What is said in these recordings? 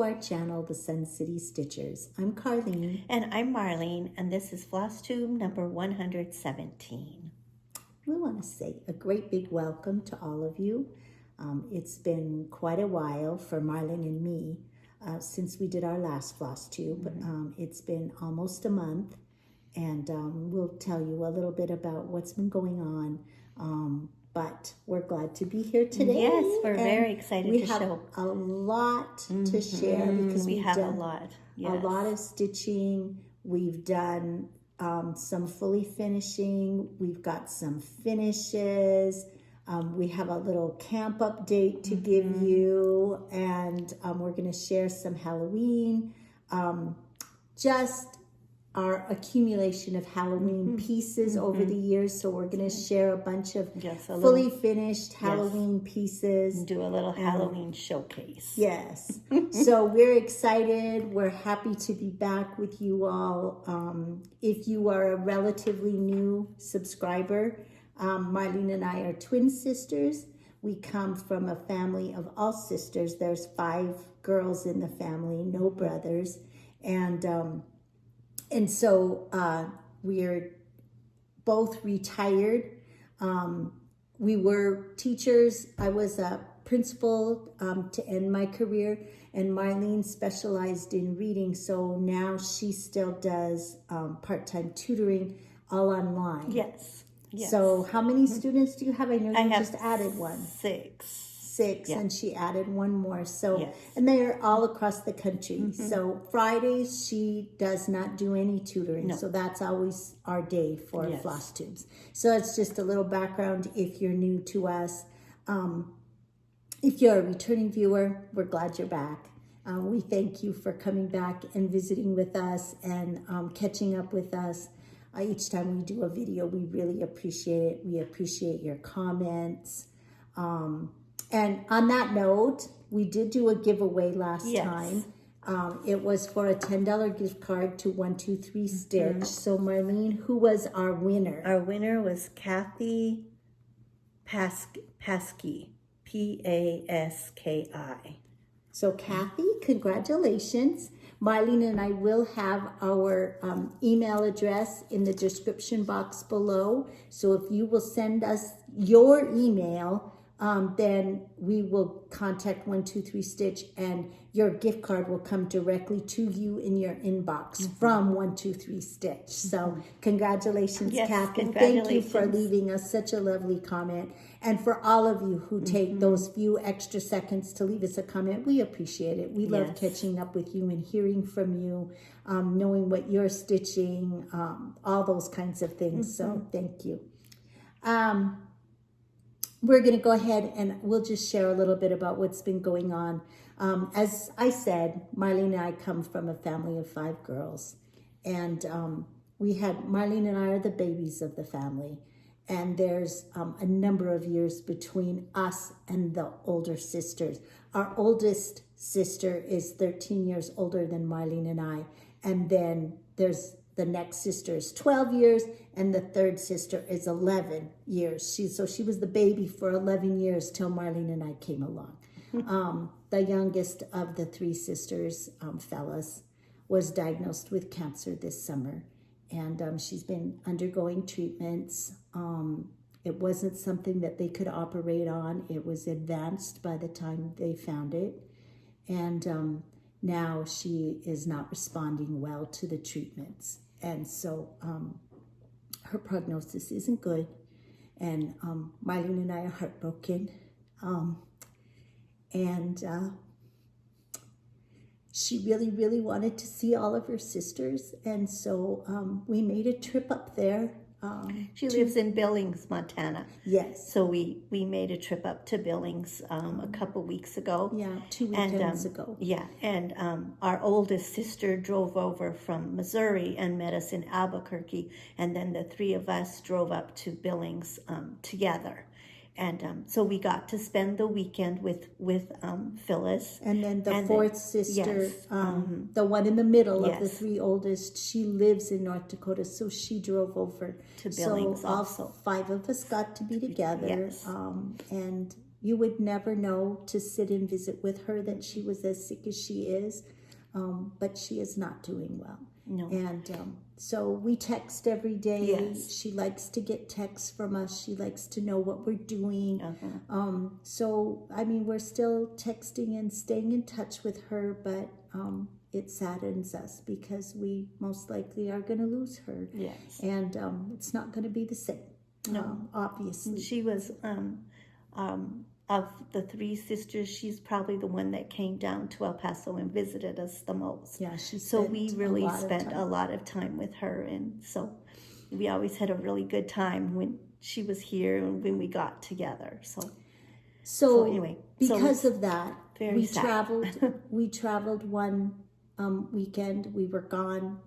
our channel, The Sun City Stitchers. I'm Carlene. And I'm Marlene, and this is Flosstube number 117. We want to say a great big welcome to all of you. It's been quite a while for Marlene and me since we did our last Flosstube. It's been almost a month, and we'll tell you a little bit about what's been going on. But we're glad to be here today. Yes, we're very excited to show. We have a lot to share because we have done a lot. A lot of stitching. We've done some fully finishing. We've got some finishes. We have a little camp update to give you, and we're going to share some Halloween. Just our accumulation of Halloween pieces over the years. So we're going to share a bunch of fully finished Halloween pieces. Do a little Halloween showcase. Yes. So we're excited. We're happy to be back with you all. If you are a relatively new subscriber, Marlene and I are twin sisters. We come from a family of all sisters. There's 5 girls in the family, no brothers. And so we're both retired. We were teachers. I was a principal to end my career, and Marlene specialized in reading. So now she still does part-time tutoring, all online. Yes. So how many students do you have? I know you just added one. 6. And she added one more. So, and they're all across the country. So Fridays she does not do any tutoring. So that's always our day for Flosstubes. So it's just a little background if you're new to us. If you're a returning viewer, we're glad you're back. We thank you for coming back and visiting with us and catching up with us. Each time we do a video, we really appreciate it. We appreciate your comments. And on that note, we did do a giveaway last time. It was for a $10 gift card to 123 Stitch. So Marlene, who was our winner? Our winner was Kathy Paski, Paski. So Kathy, congratulations. Marlene and I will have our email address in the description box below. So if you will send us your email, then we will contact 123 Stitch, and your gift card will come directly to you in your inbox from 123 Stitch. So congratulations, Kathy. Thank you for leaving us such a lovely comment. And for all of you who take those few extra seconds to leave us a comment, we appreciate it. We love catching up with you and hearing from you, knowing what you're stitching, all those kinds of things. So thank you. We're going to go ahead and we'll just share a little bit about what's been going on. As I said, Marlene and I come from a family of 5 girls. And Marlene and I are the babies of the family. And there's a number of years between us and the older sisters. Our oldest sister is 13 years older than Marlene and I. And then there's the next sister is 12 years, and the third sister is 11 years. She was the baby for 11 years till Marlene and I came along. The youngest of the 3 sisters, Phyllis, was diagnosed with cancer this summer, and she's been undergoing treatments. It wasn't something that they could operate on. It was advanced by the time they found it, and now she is not responding well to the treatments. And so her prognosis isn't good. And Marlene and I are heartbroken. She really, really wanted to see all of her sisters. And so we made a trip up there. She lives in Billings, Montana. Yes. So we made a trip up to Billings a couple weeks ago. Yeah, 2 weekends ago. Yeah, and our oldest sister drove over from Missouri and met us in Albuquerque, and then the 3 of us drove up to Billings together. And so we got to spend the weekend with Phyllis. And then the 4th sister, the one in the middle of the 3 oldest, she lives in North Dakota, so she drove over to Billings so also. All 5 of us got to be together. Yes. And you would never know to sit and visit with her that she was as sick as she is, but she is not doing well. No. And so we text every day. Yes. She likes to get texts from us. She likes to know what we're doing. So, I mean, we're still texting and staying in touch with her, but it saddens us because we most likely are going to lose her. Yes. And it's not going to be the same. No. Obviously. She was, of the three sisters, she's probably the one that came down to El Paso and visited us the most. Yeah, she So we really spent time. a lot of time with her, and so we always had a really good time when she was here and when we got together. So anyway, because of that, very sad. We traveled one weekend. We were gone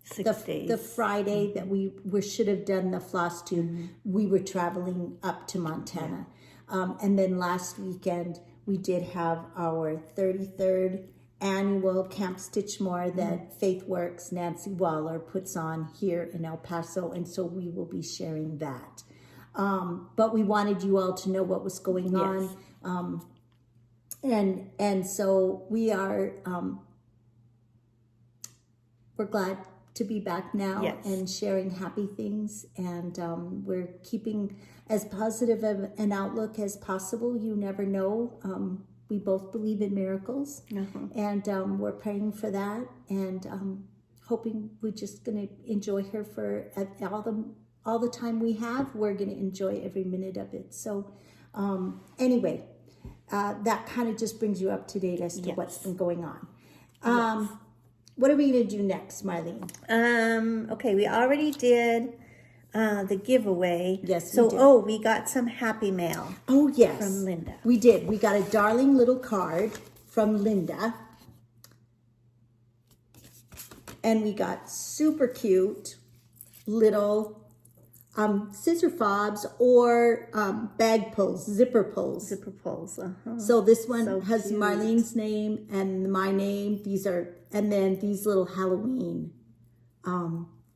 6 days. The Friday that we should have done the Flosstube, we were traveling up to Montana. And then last weekend, we did have our 33rd annual Camp Stitchmore that Faithwurks, Nancy Waller, puts on here in El Paso. And so we will be sharing that. But we wanted you all to know what was going on. And so we are, we're glad to be back now and sharing happy things, and we're keeping as positive of an outlook as possible. You never know. We both believe in miracles, and we're praying for that, and hoping we're just going to enjoy her for all the time we have. We're going to enjoy every minute of it. So anyway, that kind of just brings you up to date as to what's been going on. What are we going to do next, Marlene? Okay, we already did the giveaway. Yes, so, we did. We got some happy mail. Oh, yes. From Linda. We did. We got a darling little card from Linda. And we got super cute little scissor fobs or bag pulls, zipper pulls. Zipper pulls. So this one has cute. Marlene's name and my name. And then these little Halloween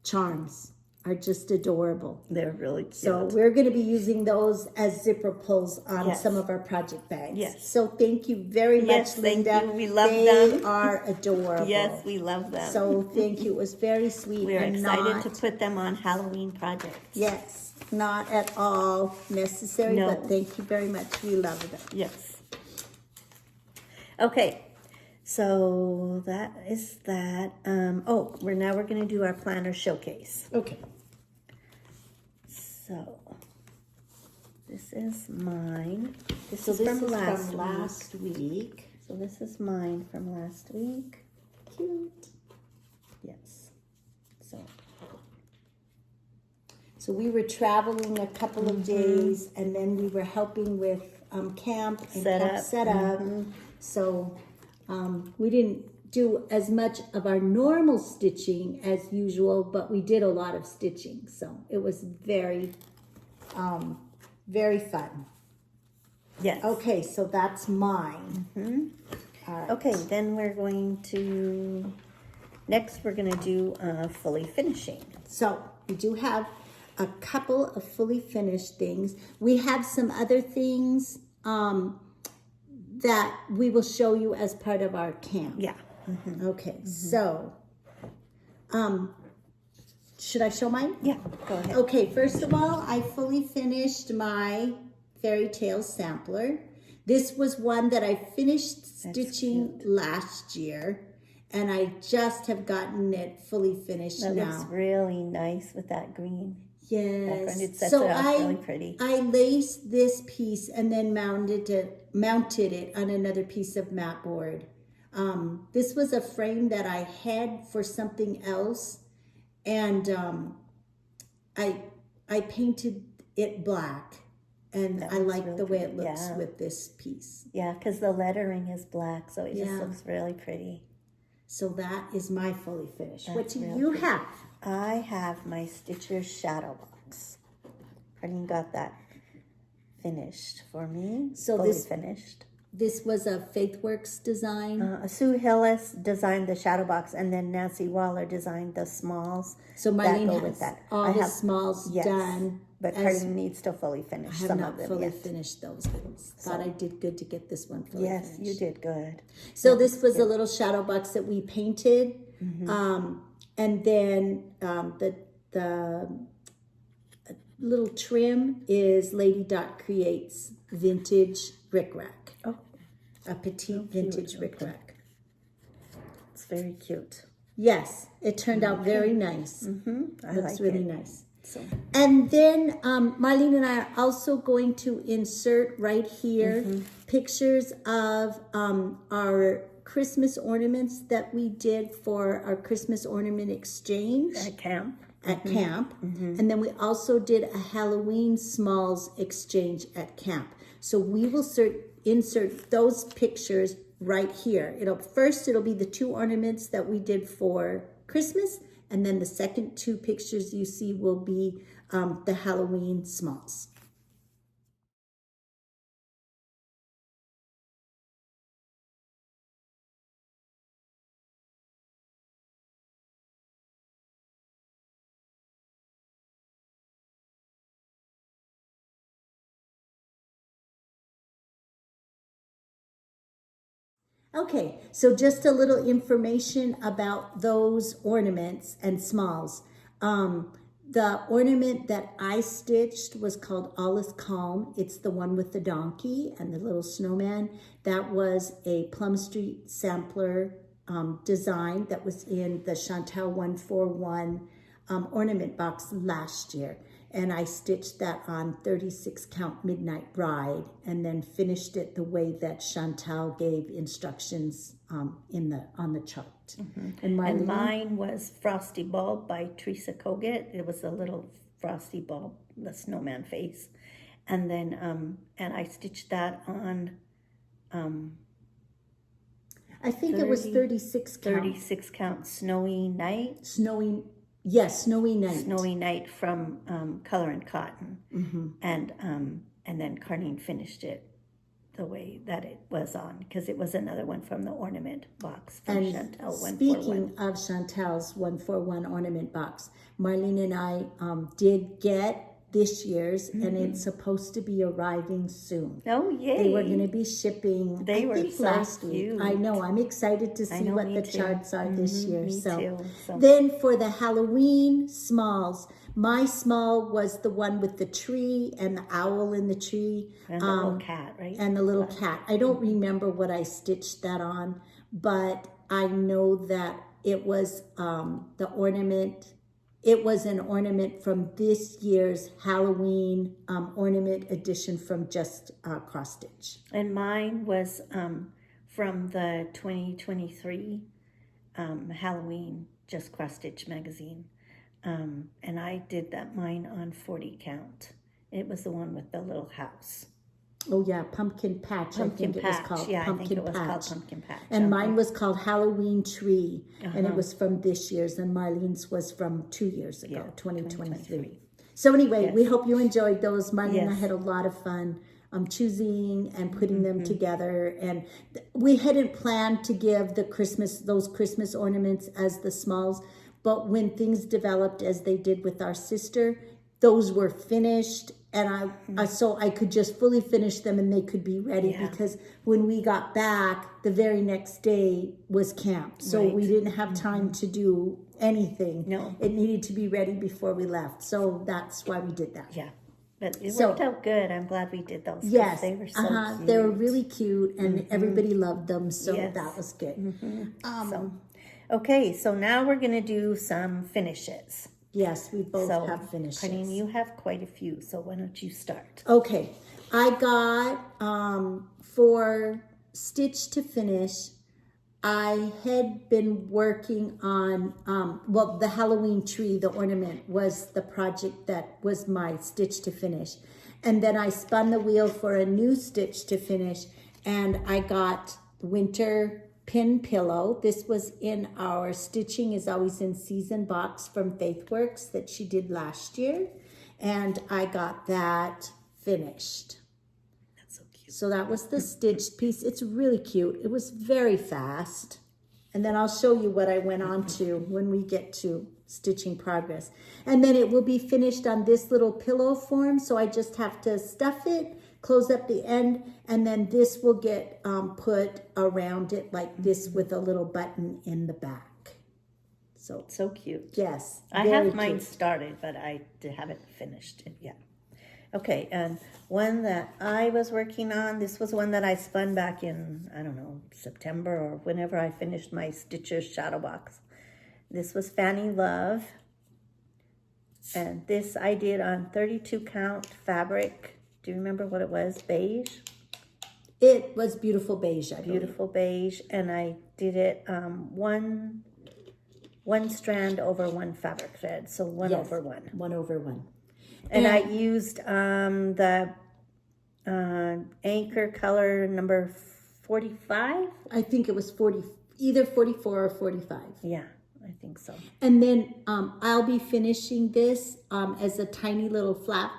charms are just adorable. They're really cute. So we're going to be using those as zipper pulls on some of our project bags. Yes. So thank you very much, Linda. Thank you. We love them. They them. are adorable. Yes, we love them. So thank you. It was very sweet. We're excited to put them on Halloween projects. Yes, not at all necessary, No. but thank you very much. We love them. Yes. Okay. So that is that. We're going to do our planner showcase. Okay. So this is mine. This is from last week. So this is mine from last week. Cute. Yes. So we were traveling a couple of days, and then we were helping with camp and camp setup. So we didn't do as much of our normal stitching as usual, but we did a lot of stitching. So it was very, very fun. Yes. Okay, so that's mine. All right. Okay, then we're going to do fully finishing. So we do have a couple of fully finished things. We have some other things that we will show you as part of our camp. Yeah. Okay, so should I show mine? Yeah, go ahead. Okay, first of all, I fully finished my fairy tale sampler. This was one that I finished stitching last year, and I just have gotten it fully finished now. That looks really nice with that green. Yes. It sets it off really pretty. I laced this piece and then mounted it on another piece of mat board. This was a frame that I had for something else, and I painted it black, and I like the way it looks with this piece. Yeah, because the lettering is black, so it just looks really pretty. So that is my fully finished. What do you have? I have my Stitcher Shadow Box. Carlene got that finished for me. So fully finished. This was a Faithwurks design. Sue Hillis designed the shadow box, and then Nancy Waller designed the smalls. So Marlene has all the smalls done. but Carlene needs to fully finish I have some not of them. fully Yes. finished those. I thought I did good to get this one fully Yes, finished. you did good. So this was a little shadow box that we painted, and then the little trim is Lady Dot Creates vintage rickrack. Oh, A petite vintage rickrack. it's very cute. Yes, it turned out very nice. I Looks like really it. nice. So And then Marlene and I are also going to insert right here pictures of our Christmas ornaments that we did for our Christmas ornament exchange at camp. at camp. And then we also did a Halloween smalls exchange at camp. So we will insert those pictures right here. It'll be the 2 ornaments that we did for Christmas, and then the second 2 pictures you see will be the Halloween smalls. Okay, so just a little information about those ornaments and smalls. The ornament that I stitched was called All is Calm. It's the one with the donkey and the little snowman. That was a Plum Street sampler design that was in the Chantal 141 ornament box last year. And I stitched that on 36 count Midnight Bride, and then finished it the way that Chantal gave instructions on the chart. And Mine was Frosty Bulb by Teresa Kogut. It was a little frosty bulb, the snowman face. And then and I stitched that on I think it was 36 count. 36 count Snowy Night. Snowy Night. Snowy Night from Color and Cotton. And then Carlene finished it the way that it was on, because it was another one from the ornament box from Chantal 141. Speaking of Chantal's 141 ornament box, Marlene and I did get this year's, and it's supposed to be arriving soon. Oh, yay. They were going to be shipping, They were so last cute. week. I know, I'm excited to see what the charts are this year. Me too. Then for the Halloween smalls, my small was the one with the tree and the owl in the tree. And the little cat, right? And the little cat. I don't remember what I stitched that on, but I know that it was the ornament. It was an ornament from this year's Halloween ornament edition from Just Cross Stitch. And mine was from the 2023 Halloween Just Cross Stitch magazine. And I did mine on 40 count. It was the one with the little house. Oh yeah, Pumpkin Patch. I think it was called Pumpkin Patch. And mine was called Halloween Tree, and it was from this year's, and Marlene's was from 2 years ago, 2023. So anyway, we hope you enjoyed those. Marlene and I had a lot of fun choosing and putting them together, and we hadn't planned to give those Christmas ornaments as the smalls, but when things developed as they did with our sister, those were finished. And so I could just fully finish them and they could be ready, because when we got back, the very next day was camp. So we didn't have time to do anything. No. It needed to be ready before we left. So that's why we did that. Yeah. But it worked out good. I'm glad we did those. Yes. They were so cute. They were really cute, and everybody loved them. So that was good. Okay, so now we're going to do some finishes. Yes, we both have finishes. Carlene, you have quite a few, so why don't you start? Okay, I got for Stitch to Finish, I had been working on, the Halloween tree, the ornament, was the project that was my Stitch to Finish. And then I spun the wheel for a new Stitch to Finish, and I got Winter Pin Pillow. This was in our Stitching is Always in Season box from Faithwurks that she did last year. And I got that finished. That's so cute. So that was the stitched piece. It's really cute. It was very fast. And then I'll show you what I went on to when we get to stitching progress. And then it will be finished on this little pillow form. So I just have to stuff it, close up the end, and then this will get put around it like this with a little button in the back. So cute. Yes. I have mine cute. started, but I haven't finished it yet. Okay, and one that I was working on, this was one that I spun back in, I don't know, September or whenever I finished my Stitcher's Shadow Box. This was Fanny Love. And this I did on 32 count fabric. Do you remember what it was? Beige? It was beautiful beige. Beautiful beige. And I did it one strand over one fabric thread. So one over one. 1 over 1. And I used the anchor color number 45. I think it was 40, either 44 or 45. Yeah, I think so. And then I'll be finishing this as a tiny little flap,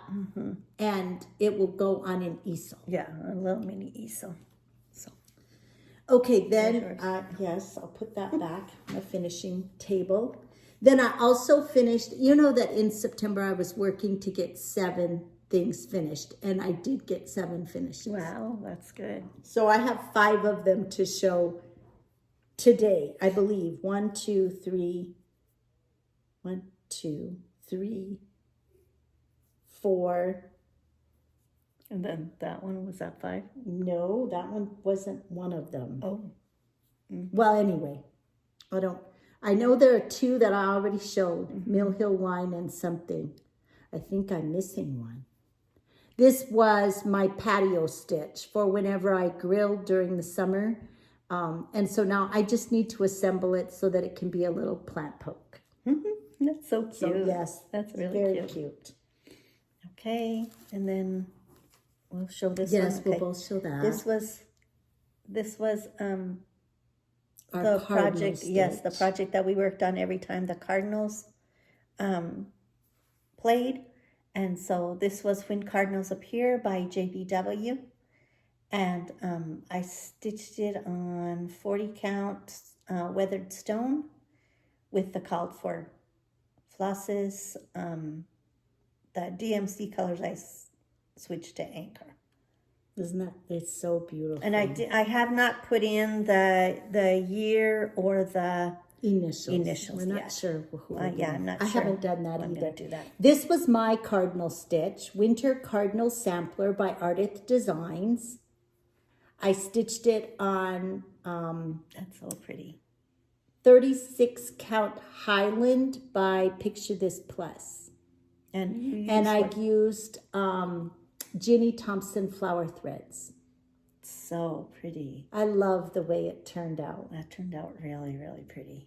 and it will go on an easel. Yeah, a little mini easel. So, okay, then yes, I'll put that back on the finishing table. Then I also finished, you know that in September I was working to get 7 things finished, and I did get 7 finishes. wow, that's good. So I have 5 of them to show today, I believe. 1, 2, 3, 4. And then that one, was that 5? No, that one wasn't one of them. Oh. Well, anyway, I know there are 2 that I already showed, Mill Hill Wine and something. I think I'm missing one. This was my patio stitch for whenever I grilled during the summer. And so now I just need to assemble it so that it can be a little plant poke. That's so cute. So yes, that's really very cute. Okay, and then we'll show this Yes, one. we'll Okay. both show that. This was Our the cardinal project. stitch. Yes, the project that we worked on every time the Cardinals played. And so this was When Cardinals Appear by JBW. And I stitched it on 40 count weathered stone with the called for flosses. The DMC colors I switched to anchor. Isn't that, it's so beautiful. And I have not put in the year or the initials. We're not yet. sure who. Yeah, I'm not I sure. haven't done that I'm either. gonna do that. This was my cardinal stitch, Winter Cardinal Sampler by Ardith Designs. I stitched it on That's so pretty. 36 count Highland by Picture This Plus. And I used Ginny Thompson flower threads. so pretty. I love the way it turned out. That turned out really, really pretty.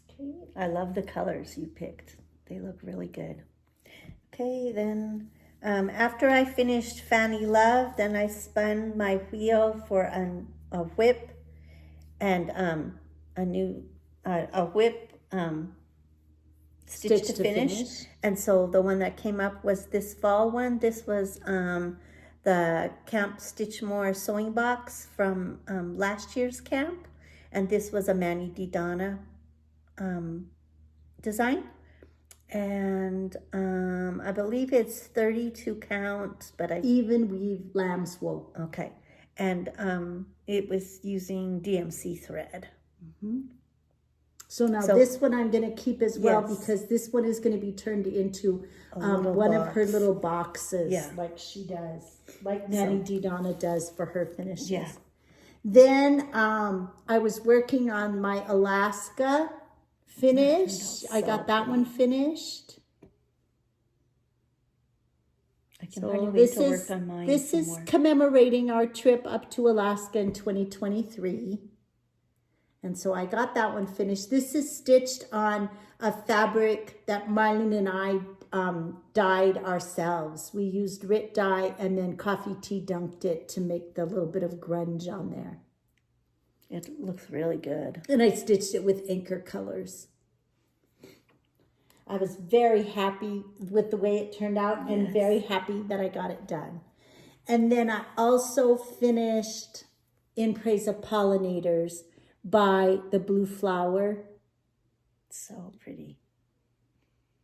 Okay, I love the colors you picked. They look really good. Okay, then after I finished Fanny Love, then I spun my wheel for a whip and a whip stitch to finish. And so the one that came up was this fall one. This was the Camp Stitchmore sewing box from last year's camp. And this was a Manny Donna design. And I believe it's 32 count, but Even weave lamb's wool. okay. And it was using DMC thread. So now this one I'm going to keep as well, because this one is going to be turned into one of her little boxes, like she does, like Nanny Donna does for her finishes. Yeah. Then I was working on my Alaska finish. I got that one finished. I can hardly wait to work on mine. This is commemorating our trip up to Alaska in 2023. And so I got that one finished. This is stitched on a fabric that Marlene and I dyed ourselves. We used Rit dye and then coffee tea dunked it to make the little bit of grunge on there. It looks really good. And I stitched it with anchor colors. I was very happy with the way it turned out and very happy that I got it done. And then I also finished In Praise of Pollinators by the Blue Flower. So pretty.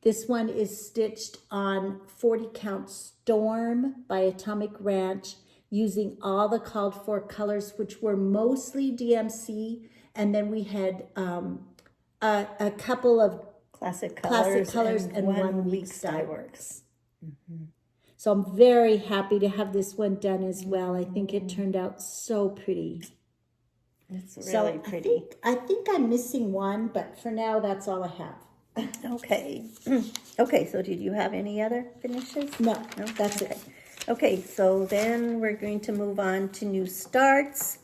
This one is stitched on 40 count Storm by Atomic Ranch using all the called for colors, which were mostly DMC. And then we had a couple of Classic colors and 1 week Faithwurks. So I'm very happy to have this one done as well. I think it turned out so pretty. It's really pretty. I think I'm missing one, but for now, that's all I have. Okay. Okay, so did you have any other finishes? No, that's okay. it. Okay, so then we're going to move on to new starts.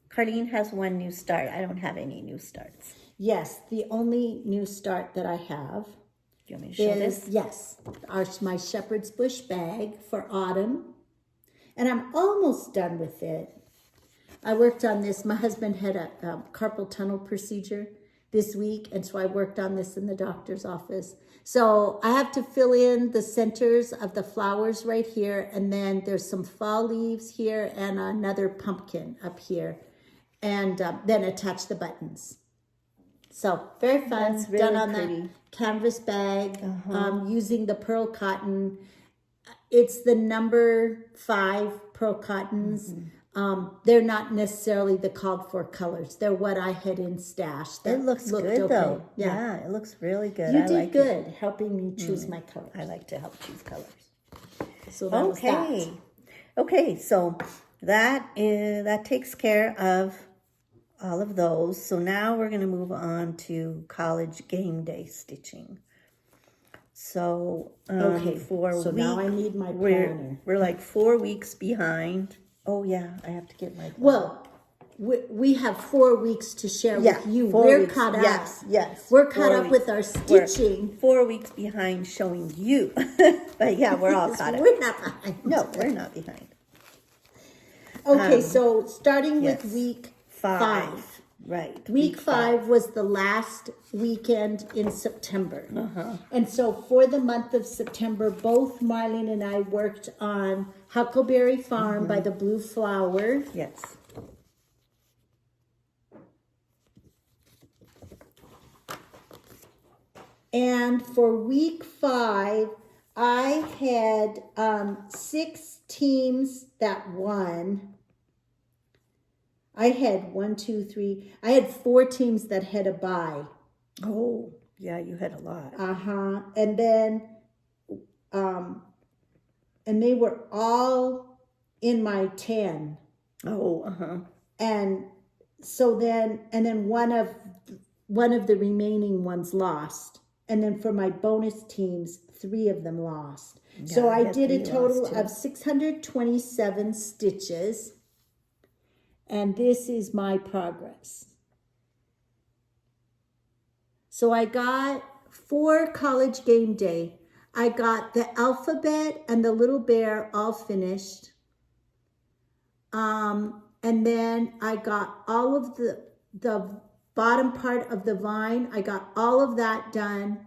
Carlene has one new start. I don't have any new starts. Yes, the only new start that I have Do you want me to show this? yes, my Shepherd's Bush bag for autumn. And I'm almost done with it. I worked on this. My husband had a carpal tunnel procedure this week, and so I worked on this in the doctor's office. So I have to fill in the centers of the flowers right here, and then there's some fall leaves here and another pumpkin up here, and then attach the buttons. So very fun. That's really done on pretty. the canvas bag using the pearl cotton. It's the number 5 pearl cottons. They're not necessarily the called for colors. They're what I had in stash. That It looks looked good okay. though. Yeah, it looks really good. You I did like good helping me choose my colors. I like to help choose colors. So that was that. Okay, so that takes care of all of those. So now we're going to move on to college game day stitching. So now I need my planner. We're like 4 weeks behind. Oh yeah, I have to get my planner. Well, we have 4 weeks to share with you. 4 We're weeks. caught up. Yes. We're caught 4 up with our stitching. We're 4 weeks behind showing you. But yeah, we're all caught up. We're not behind. No, we're not behind. Okay, so starting with yes. week 5. Right. Week 5 was the last weekend in September. And so for the month of September, both Marlene and I worked on Huckleberry Farm by the Blue Flower. Yes. And for week 5, I had 6 teams that won. I had I had 4 teams that had a bye. Oh, yeah, you had a lot. And then, and they were all in my 10. Oh, And so then, one of the remaining ones lost. And then for my bonus teams, 3 of them lost. Yeah, so I did a 3 total lost, too. of 627 stitches. And this is my progress. So I got for college game day, I got the alphabet and the little bear all finished. And then I got all of the bottom part of the vine. I got all of that done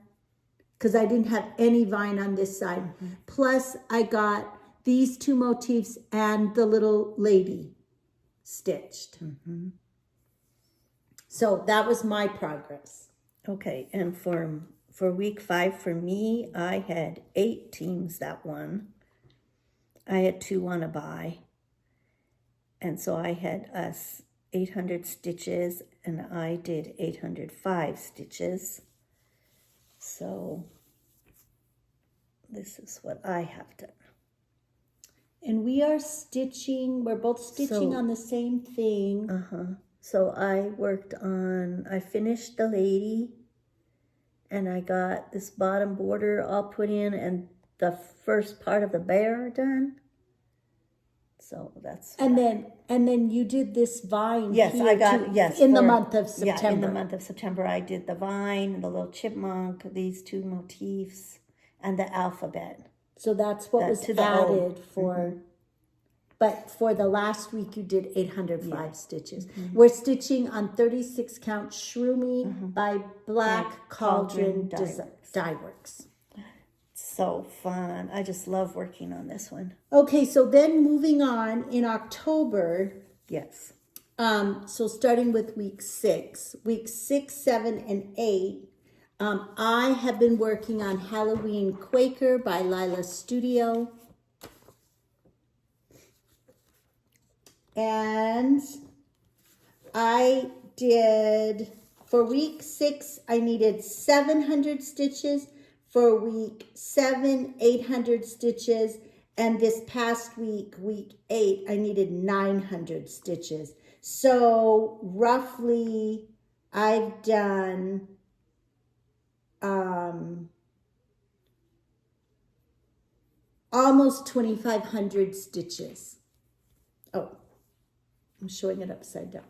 because I didn't have any vine on this side. Plus I got these 2 motifs and the little lady stitched. So that was my progress. Okay, and for week 5 for me, I had 8 teams that won. I had 2 on a bye. And so I had 800 stitches, and I did 805 stitches. So this is what I have done. And we are stitching, we're both stitching on the same thing. So I finished the lady, and I got this bottom border all put in and the first part of the bear done. So that's and then you did this vine. Yes, here I got too, in the month of September. Yeah, in the month of September, I did the vine, the little chipmunk, these 2 motifs, and the alphabet. So that's what was added for. But for the last week, you did 805 stitches. We're stitching on 36 count Shroomy by Black Cauldron Dye Works. So fun. I just love working on this one. Okay, so then moving on in October, Yes. So starting with week 6, 7, and 8, I have been working on Halloween Quaker by Lila Studio. And I did, for week 6, I needed 700 stitches. For week 7, 800 stitches. And this past week, week 8, I needed 900 stitches. So roughly, I've done almost 2,500 stitches. Oh, I'm showing it upside down.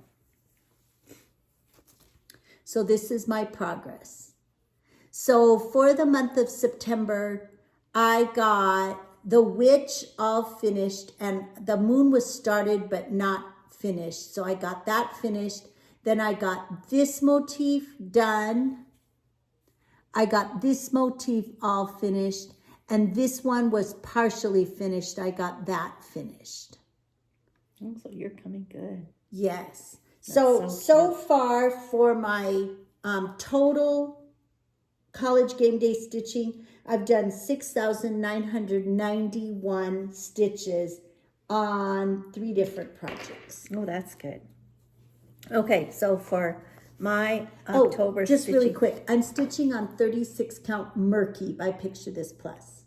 So this is my progress. So for the month of September, I got the witch all finished, and the moon was started but not finished. So I got that finished. Then I got this motif done. I got this motif all finished, and this one was partially finished. I got that finished. Oh, so you're coming good. Yes. That's So far for my total college game day stitching, I've done 6,991 stitches on 3 different projects. Oh, that's good. Okay, so for my October just stitching, really quick, I'm stitching on 36 count Murky by Picture This Plus,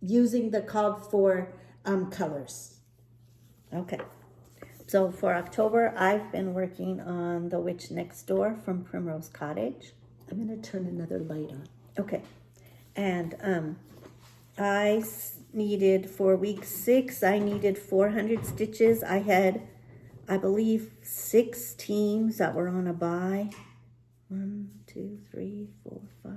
using the called for colors. Okay. So for October, I've been working on The Witch Next Door from Primrose Cottage. I'm going to turn another light on. Okay. And I needed, for week 6, I needed 400 stitches. I had, I believe, 6 teams that were on a buy. 1, 2, 3, 4, 5,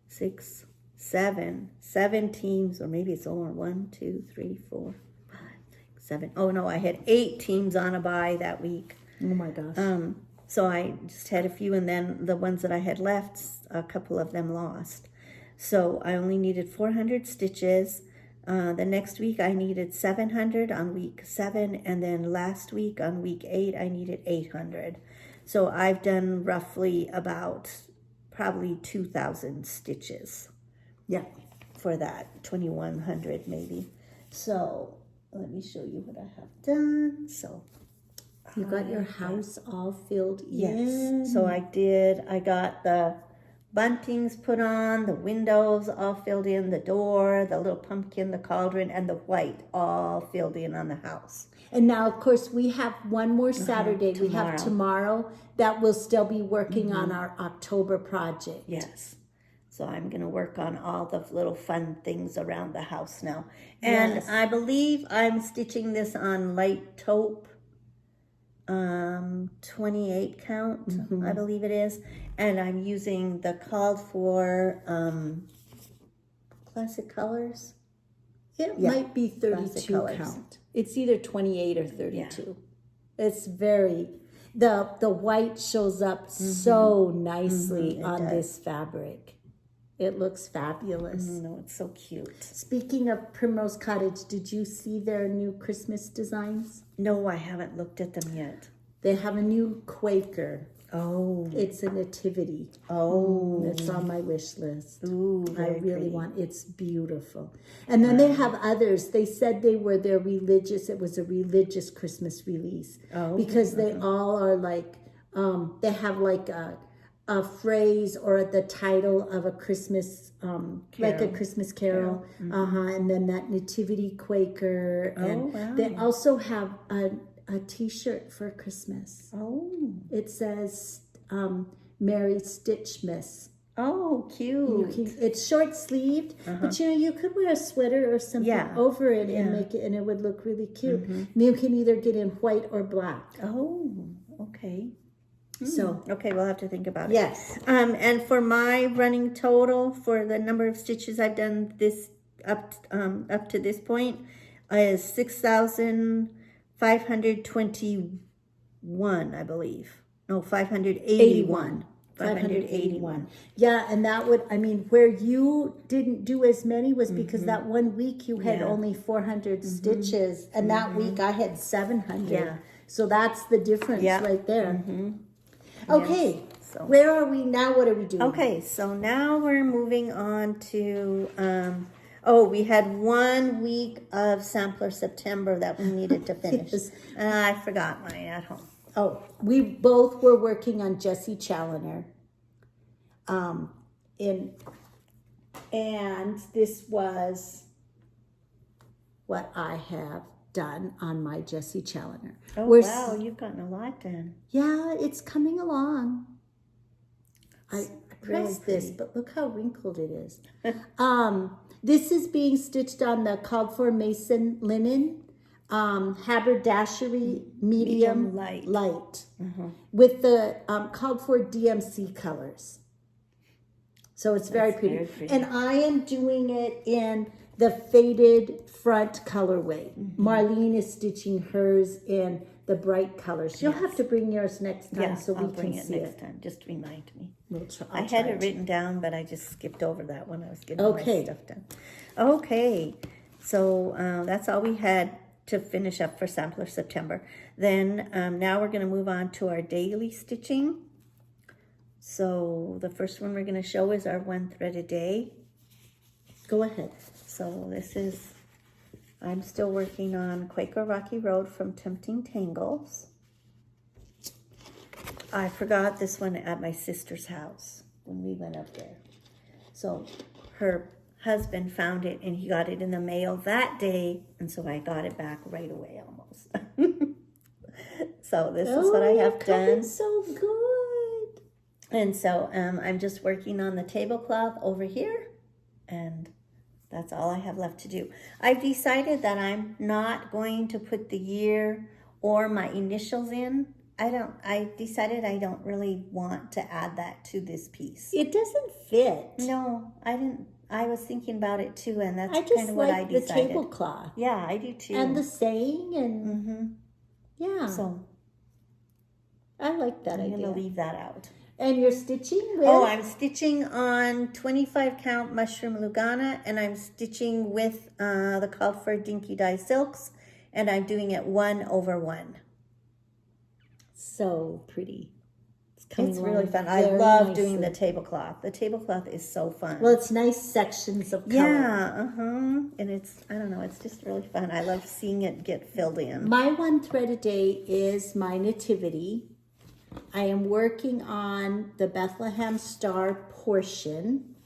6, 7. 7 teams, or maybe it's only 1, 2, 3, 4, 5, 6, 7. Oh no, I had 8 teams on a buy that week. Oh my gosh. So I just had a few, and then the ones that I had left, a couple of them lost. So I only needed 400 stitches. The next week I needed 700 on week 7, and then last week on week 8 I needed 800. So I've done roughly about probably 2,000 stitches. Yeah. For that, 2,100 maybe. So let me show you what I have done. So you got your house all filled yes. in. So I did. I got the buntings put on, the windows all filled in, the door, the little pumpkin, the cauldron, and the white all filled in on the house. And now, of course, we have one more Saturday. We have tomorrow that we'll still be working on our October project. Yes. So I'm going to work on all the little fun things around the house now. And Yes. I believe I'm stitching this on light taupe, 28 count, I believe it is. And I'm using the called for classic colors. It might be 32 colors. count. It's either 28 or 32. Yeah. It's very, the white shows up so nicely on this fabric. It looks fabulous. No, it's so cute. Speaking of Primrose Cottage, did you see their new Christmas designs? No, I haven't looked at them yet. They have a new Quaker. Oh. It's a nativity. Oh. It's on my wish list. Ooh, I really pretty. want, it's beautiful. And then they have others. They said they were their religious, it was a religious Christmas release. Oh. Because they all are like, they have like a phrase or the title of a Christmas, like a Christmas carol. And then that nativity Quaker. And wow. they also have a t-shirt for Christmas. Oh. It says Merry Stitchmas. Oh, cute. It's short sleeved, but you could wear a sweater or something over it and make it, and it would look really cute. And you can either get in white or black. Oh, okay. So okay, we'll have to think about it. Yes. And for my running total for the number of stitches I've done this up to this point is 6,521, I believe. No, 581. 581. Yeah, and that would, I mean, where you didn't do as many was because that one week you had only 400 stitches, and that week I had 700. Yeah. So that's the difference Yeah. right there. Mm-hmm. Okay, Yes. So where are we now? What are we doing? okay, so now we're moving on to we had 1 week of sampler September that we needed to finish. Yes. I forgot mine at home. Oh, we both were working on Jesse Challoner. And this was what I have done on my Jesse Challoner. Oh, We're wow, you've gotten a lot done. Yeah, it's coming along. I really pressed this, pretty. but look how wrinkled it is. This is being stitched on the called for Mason linen, haberdashery medium light. with the called for DMC colors. So it's very That's pretty. very pretty. And I am doing it in the faded front colorway. Marlene is stitching hers in the bright colors. You'll have to bring yours next time so I'll we bring can it see next it. time. Just remind me. We'll try, I had it written down, but I just skipped over that when I was getting Okay. my stuff done. Okay, so that's all we had to finish up for sampler September. Then now we're going to move on to our daily stitching. So the first one we're going to show is our 1 thread a day. Go ahead. So this is, I'm still working on Quaker Rocky Road from Tempting Tangles. I forgot this one at my sister's house when we went up there. So her husband found it and he got it in the mail that day, and so I got it back right away almost. So this is what I have done. So good. And so I'm just working on the tablecloth over here, and that's all I have left to do. I've decided that I'm not going to put the year or my initials in. I decided I don't really want to add that to this piece. It doesn't fit. No, I didn't. I was thinking about it too, and that's I just kind of what I like the decided. tablecloth Yeah, I do too. and the saying and yeah. So I like that I'm idea. going to leave that out. And you're stitching with? Oh, I'm stitching on 25 count mushroom Lugana, and I'm stitching with the called for dinky dye silks, and I'm doing it 1/1. So pretty. It's It's really fun. I very love doing nicely. the tablecloth. The tablecloth is so fun. Well, it's nice sections of color. yeah, and it's, I don't know, it's just really fun. I love seeing it get filled in. My 1 thread a day is my Nativity. I am working on the Bethlehem Star portion.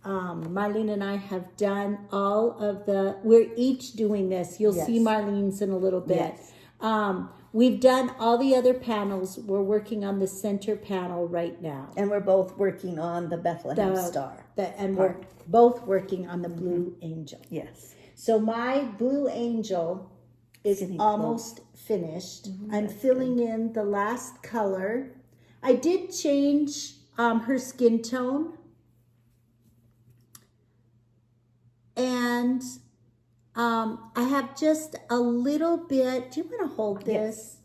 Marlene and I have done all of we're each doing this. You'll see Yes. Marlene's in a little bit. Yes. We've done all the other panels. We're working on the center panel right now. And we're both working on the Bethlehem Star. And we're both working on the Blue Angel. Yes. So my Blue Angel is Getting almost finished. I'm filling in the last color. I did change her skin tone. And I have just a little bit. Do you want to hold this?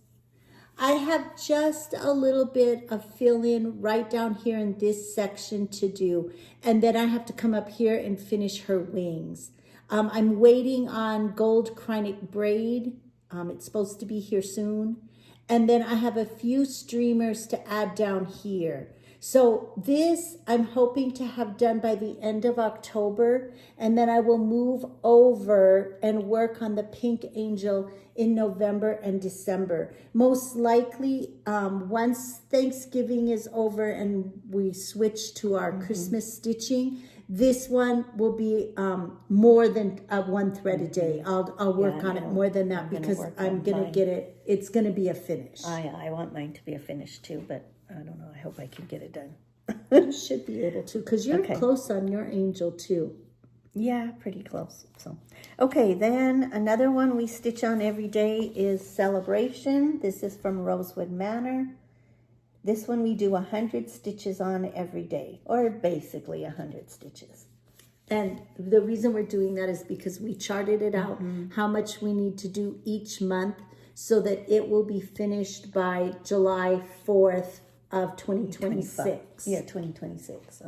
I have just a little bit of fill in right down here in this section to do. And then I have to come up here and finish her wings. I'm waiting on gold Krynic braid. It's supposed to be here soon. And then I have a few streamers to add down here. So this I'm hoping to have done by the end of October, and then I will move over and work on the Pink Angel in November and December. Most likely, once Thanksgiving is over and we switch to our Christmas stitching, this one will be more than 1 thread a day. I'll work on it more than that because I'm gonna get it. It's gonna be a finish. I want mine to be a finish too, but I don't know. I hope I can get it done. You should be able to, because you're Okay. close on your angel too. Yeah, pretty close. So, okay, then another one we stitch on every day is Celebration. This is from Rosewood Manor. This one we do 100 stitches on every day, or basically 100 stitches. And the reason we're doing that is because we charted it out how much we need to do each month so that it will be finished by July 4th of 2026. Yeah, 2026.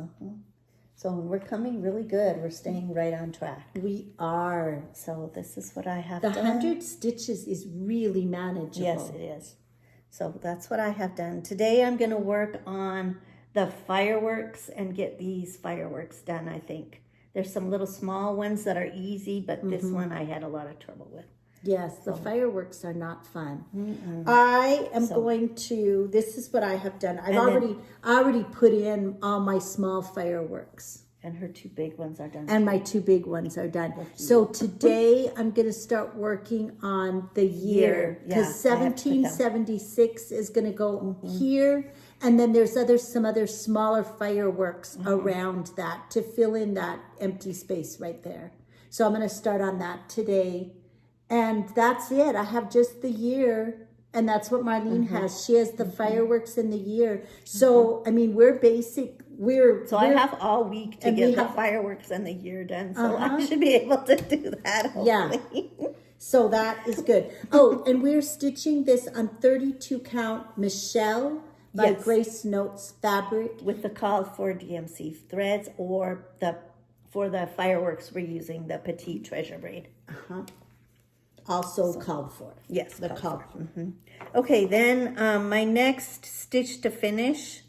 So we're coming really good. We're staying right on track. We are. So this is what I have The done. 100 stitches is really manageable. Yes, it is. So that's what I have done. Today I'm going to work on the fireworks and get these fireworks done, I think. There's some little small ones that are easy, but this one I had a lot of trouble with. Yes, the fireworks are not fun. I am going to, this is what I have done. I already put in all my small fireworks. And her two big ones are done. And my two big ones are done. So today I'm going to start working on the year. Because 1776 is going to go here. And then there's some other smaller fireworks around that to fill in that empty space right there. So I'm going to start on that today. And that's it. I have just the year. And that's what Marlene has. She has the fireworks in the year. So, I mean, I have all week to get the fireworks and the year done. So I should be able to do that. Hopefully. Yeah. So that is good. Oh, and we're stitching this on 32 count Michelle by Grace Notes fabric. With the call for DMC threads, or for the fireworks we're using the Petite Treasure braid. Also called for. Yes, the call for. Okay, then my next stitch to finish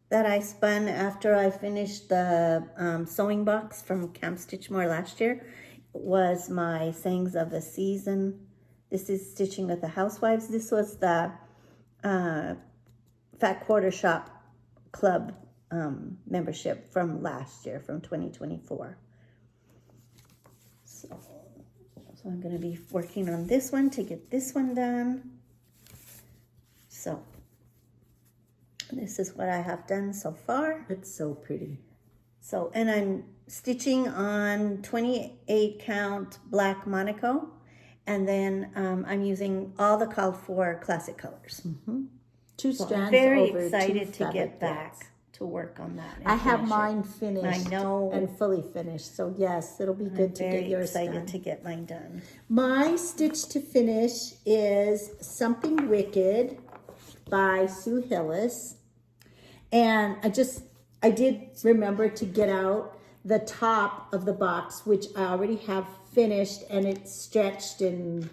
that I spun after I finished the sewing box from Camp Stitchmore last year was my Sayings of the Season. This is Stitching with the Housewives. This was the Fat Quarter Shop Club membership from last year, from 2024. So I'm going to be working on this one to get this one done. So this is what I have done so far. It's so pretty. So, and I'm stitching on 28 count black Monaco. And then I'm using all the called for classic colors. Two So strands I'm very over excited two to get fabric back threads. to work on that. I have mine finished. I know. And fully finished. So yes, it'll be good to get yours done. I'm very excited to get mine done. My stitch to finish is Something Wicked by Sue Hillis. And I did remember to get out the top of the box, which I already have finished, and it's stretched and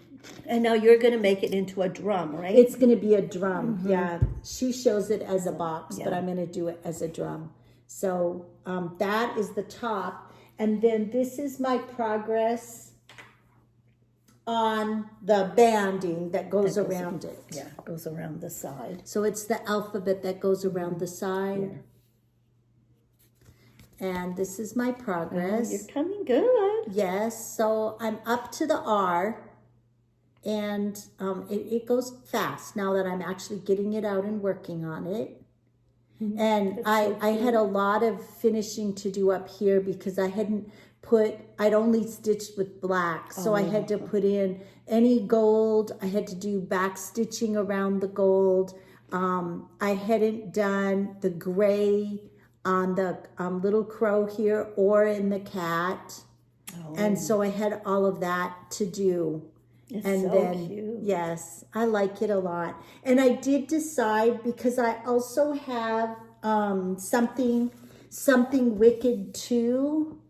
now you're going to make it into a drum, right? it's going to be a drum. Yeah, she shows it as a box, but I'm going to do it as a drum. So that is the top. And then this is my progress on the banding that goes around it. Yeah, it goes around the side. So it's the alphabet that goes around the side. And this is my progress. Oh, you're coming good. Yes, so I'm up to the R. And it goes fast now that I'm actually getting it out and working on it. And I had a lot of finishing to do up here because I'd only stitched with black. So I had to put in any gold. I had to do back stitching around the gold. I hadn't done the gray on the little crow here or in the cat. And so I had all of that to do. It's and so then cute. Yes, I like it a lot. And I did decide, because I also have something Wicked too.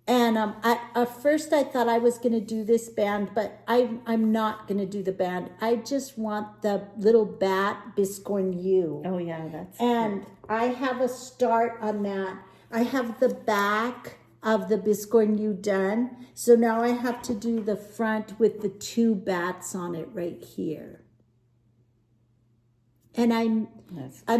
And at first I thought I was going to do this band, but I'm not going to do the band. I just want the little bat biscornu. Oh yeah, that's And cute. I have a start on that. I have the back of the biscornu done. So now I have to do the front with the two bats on it right here. And I'm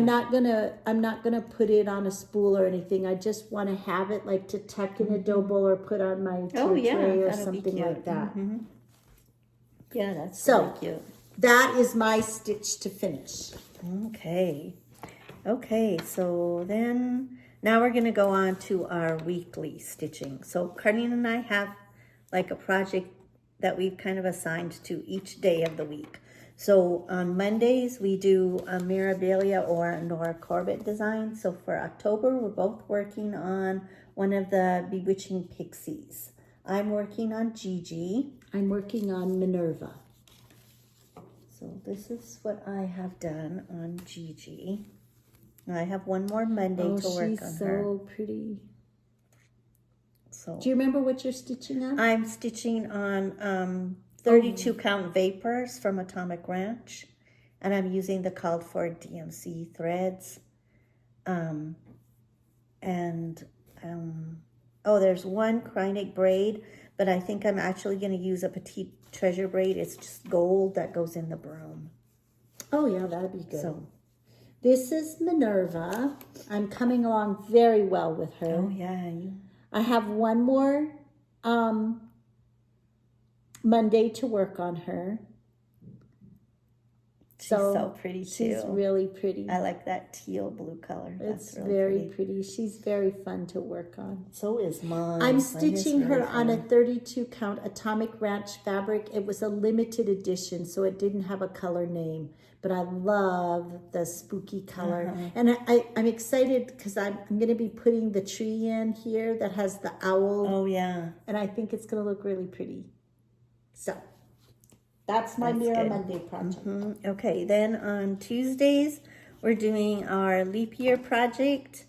not gonna put it on a spool or anything. I just want to have it like to tuck in a dough bowl or put on my tray or something like that. Yeah, that's So really cute. that is my stitch to finish. Okay, so then now we're going to go on to our weekly stitching. So Carlene and I have like a project that we've kind of assigned to each day of the week. So on Mondays, we do a Mirabilia or a Nora Corbett design. So for October, we're both working on one of the Bewitching Pixies. I'm working on Gigi. I'm working on Minerva. So this is what I have done on Gigi. I have one more Monday to work on she's her. so pretty. So Do you remember what you're stitching on? I'm stitching on 32 count vapors from Atomic Ranch, and I'm using the called for DMC threads. There's one Krynic braid, but I think I'm actually going to use a petite treasure braid. It's just gold that goes in the broom. Oh yeah, that'd be good. So This is Minerva. I'm coming along very well with her. oh yeah, I have one more Monday to work on her. she's so pretty too. She's really pretty. I like that teal blue color. It's That's really very pretty. She's very fun to work on. So is mine. I'm Mine stitching is her really on a fun. 32 count Atomic Ranch fabric. It was a limited edition, so it didn't have a color name. But I love the spooky color. And I'm excited because I'm going to be putting the tree in here that has the owl. Oh yeah. And I think it's going to look really pretty. So that's my That's Mirror good. Monday project. Okay, then on Tuesdays, we're doing our leap year project.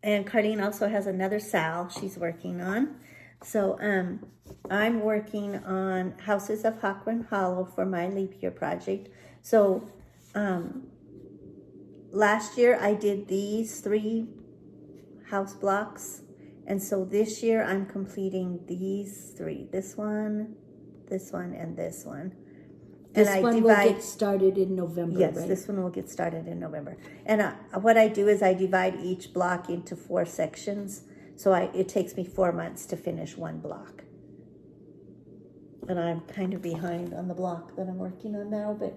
And Carlene also has another Sal she's working on. So I'm working on Houses of Hawk Run Hallow for my leap year project. So last year I did these 3 house blocks. And so this year I'm completing these 3. This one, and this one. This and I one divide, will get started in November, yes, right? this one will get started in November. And what I do is I divide each block into 4 sections. So it takes me 4 months to finish one block. And I'm kind of behind on the block that I'm working on now, but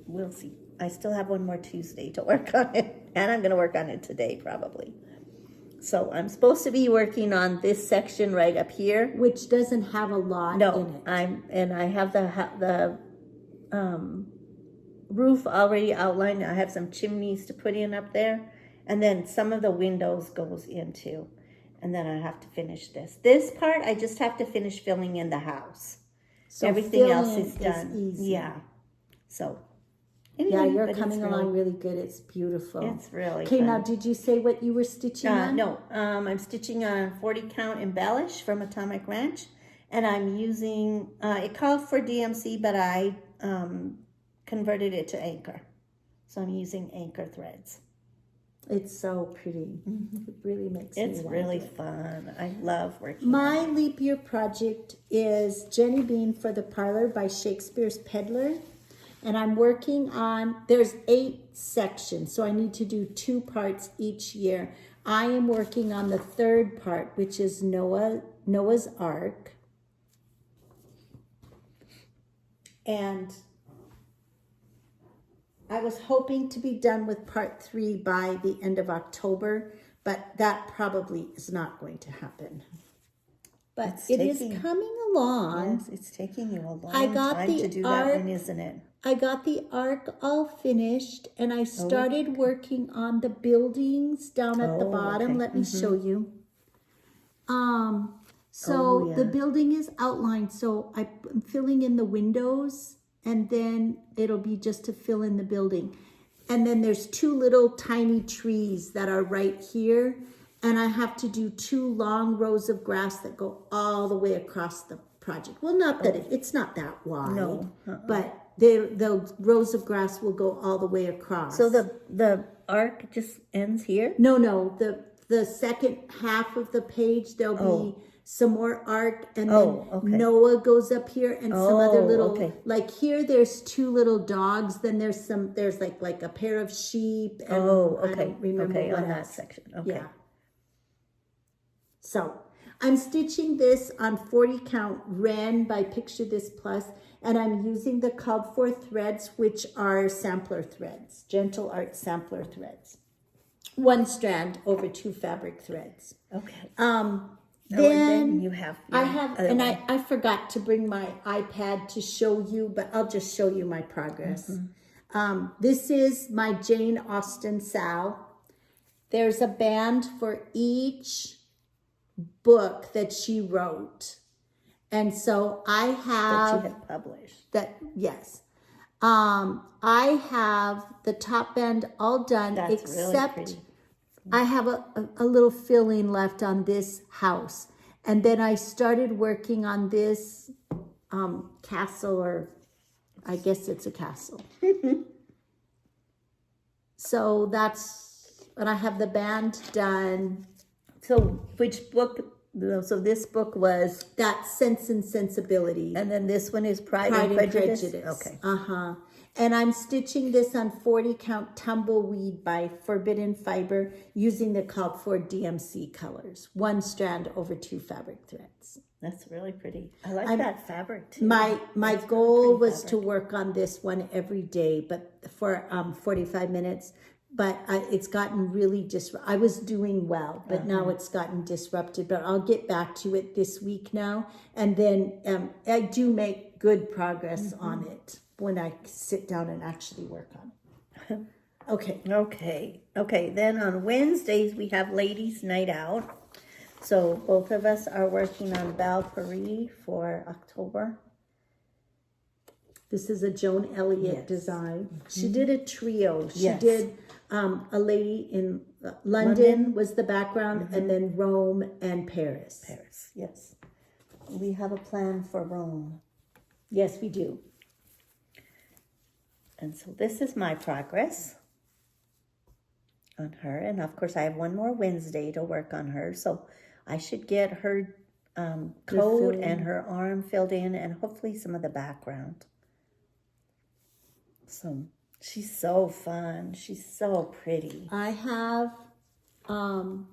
we'll see. I still have one more Tuesday to work on it, and I'm going to work on it today probably. So I'm supposed to be working on this section right up here. Which doesn't have a lot in No, it. I have the roof already outlined. I have some chimneys to put in up there, and then some of the windows goes into, and then I have to finish this. This part I just have to finish filling in the house. So Everything else filling is done. easy. Yeah. So Yeah, anyway, you're but it's coming really- along really good. It's beautiful. It's really Okay, fun. now did you say what you were stitching on? No, I'm stitching on 40 count embellish from Atomic Ranch, and I'm using it called for DMC, but I converted it to anchor, so I'm using anchor threads. It's so pretty. It really makes me It's want really it. fun. I love working. My leap year project is Jenny Bean for the Parlor by Shakespeare's Peddler. And I'm working on, there's 8 sections, so I need to do 2 parts each year. I am working on the 3rd part, which is Noah's Ark. And I was hoping to be done with part 3 by the end of October, but that probably is not going to happen. But It's it is taking- coming along. Yes, it's taking you a long I got time the to do that art- one, isn't it? I got the arc all finished, and I started working on the buildings down at the Oh, bottom. okay. Let me show you. So the building is outlined, so I'm filling in the windows, and then it'll be just to fill in the building. And then there's 2 little tiny trees that are right here, and I have to do 2 long rows of grass that go all the way across the project. Well, not that it's not that wide, No, but the rows of grass will go all the way across. So the arc just ends here? No, the second half of the page there'll be some more arc, and then okay. Noah goes up here, and some other little like here. There's 2 little dogs. Then there's like a pair of sheep. And I don't remember what on that else. section. Okay. Yeah. So I'm stitching this on 40 count Ren by Picture This Plus, and I'm using the called for threads, which are sampler threads, Gentle Art sampler threads. 1 strand over 2 fabric threads. Okay. Then you have. I have, other and one. I forgot to bring my iPad to show you, but I'll just show you my progress. This is my Jane Austen Sal. There's a band for each book that she wrote. And so I have that you had published. that, yes. I have the top band all done, That's except really pretty. I have a little filling left on this house. And then I started working on this castle, or I guess it's a castle. So that's, and I have the band done. So which book? So this book was, That's Sense and Sensibility. and then this one is Pride, Pride and Prejudice? Okay. Uh-huh. And I'm stitching this on 40 count tumbleweed by Forbidden Fiber using the called for DMC colors. 1 strand over 2 fabric threads. That's really pretty. I like that fabric too. My That's goal pretty was to fabric. work on this one every day, but for 45 minutes. But it's gotten really I was doing well, but now it's gotten disrupted. But I'll get back to it this week now, and then I do make good progress on it when I sit down and actually work on it. Okay. Then on Wednesdays we have Ladies' Night Out. So both of us are working on Belle Paris for October. This is a Joan Elliott design. She did a trio. She Yes. did a lady in London was the background, and then Rome and Paris. Paris, yes. We have a plan for Rome. Yes, we do. And so this is my progress on her. And of course I have one more Wednesday to work on her. So I should get her coat and her arm filled in, and hopefully some of the background. So she's so fun. She's so pretty. I have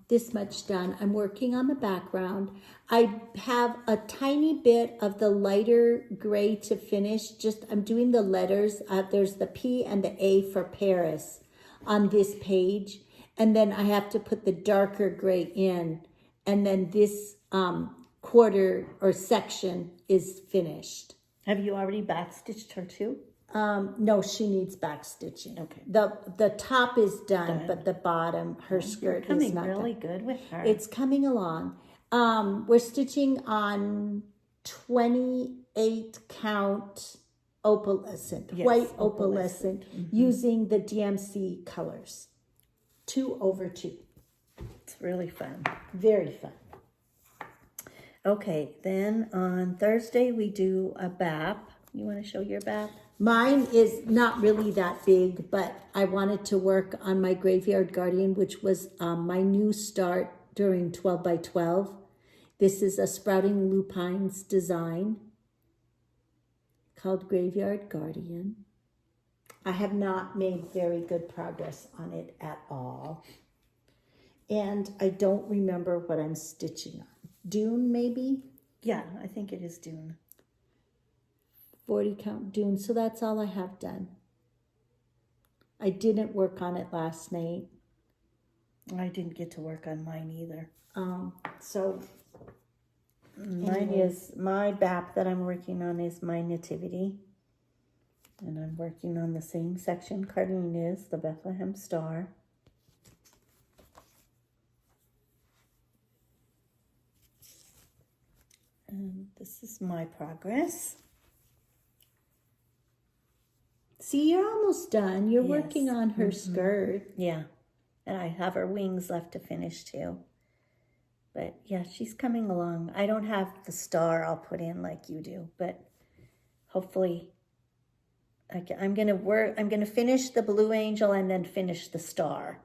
this much done. I'm working on the background. I have a tiny bit of the lighter gray to finish. I'm doing the letters. There's the P and the A for Paris on this page. And then I have to put the darker gray in. And then this quarter or section is finished. Have you already backstitched her too? No, she needs back stitching. Okay. The top is done, but the bottom, her skirt is Coming not really done. good with her. It's coming along. We're stitching on 28 count opalescent, white opalescent, using the DMC colors. 2/2. It's really fun. Very fun. Okay, then on Thursday we do a BAP. You want to show your BAP? Mine is not really that big, but I wanted to work on my Graveyard Guardian, which was my new start during 12 by 12. This is a Sprouting Lupines design called Graveyard Guardian. I have not made very good progress on it at all. And I don't remember what I'm stitching on. Dune, maybe? Yeah, I think it is Dune. 40 count Dune. So that's all I have done. I didn't work on it last night. I didn't get to work on mine either. So Mine is, my BAP that I'm working on is my Nativity. And I'm working on the same section Carlene is, the Bethlehem Star. And this is my progress. see, you're almost done. You're Yes. working on her skirt. Yeah, and I have her wings left to finish too. But yeah, she's coming along. I don't have the star I'll put in like you do, but hopefully I'm going to finish the Blue Angel and then finish the star.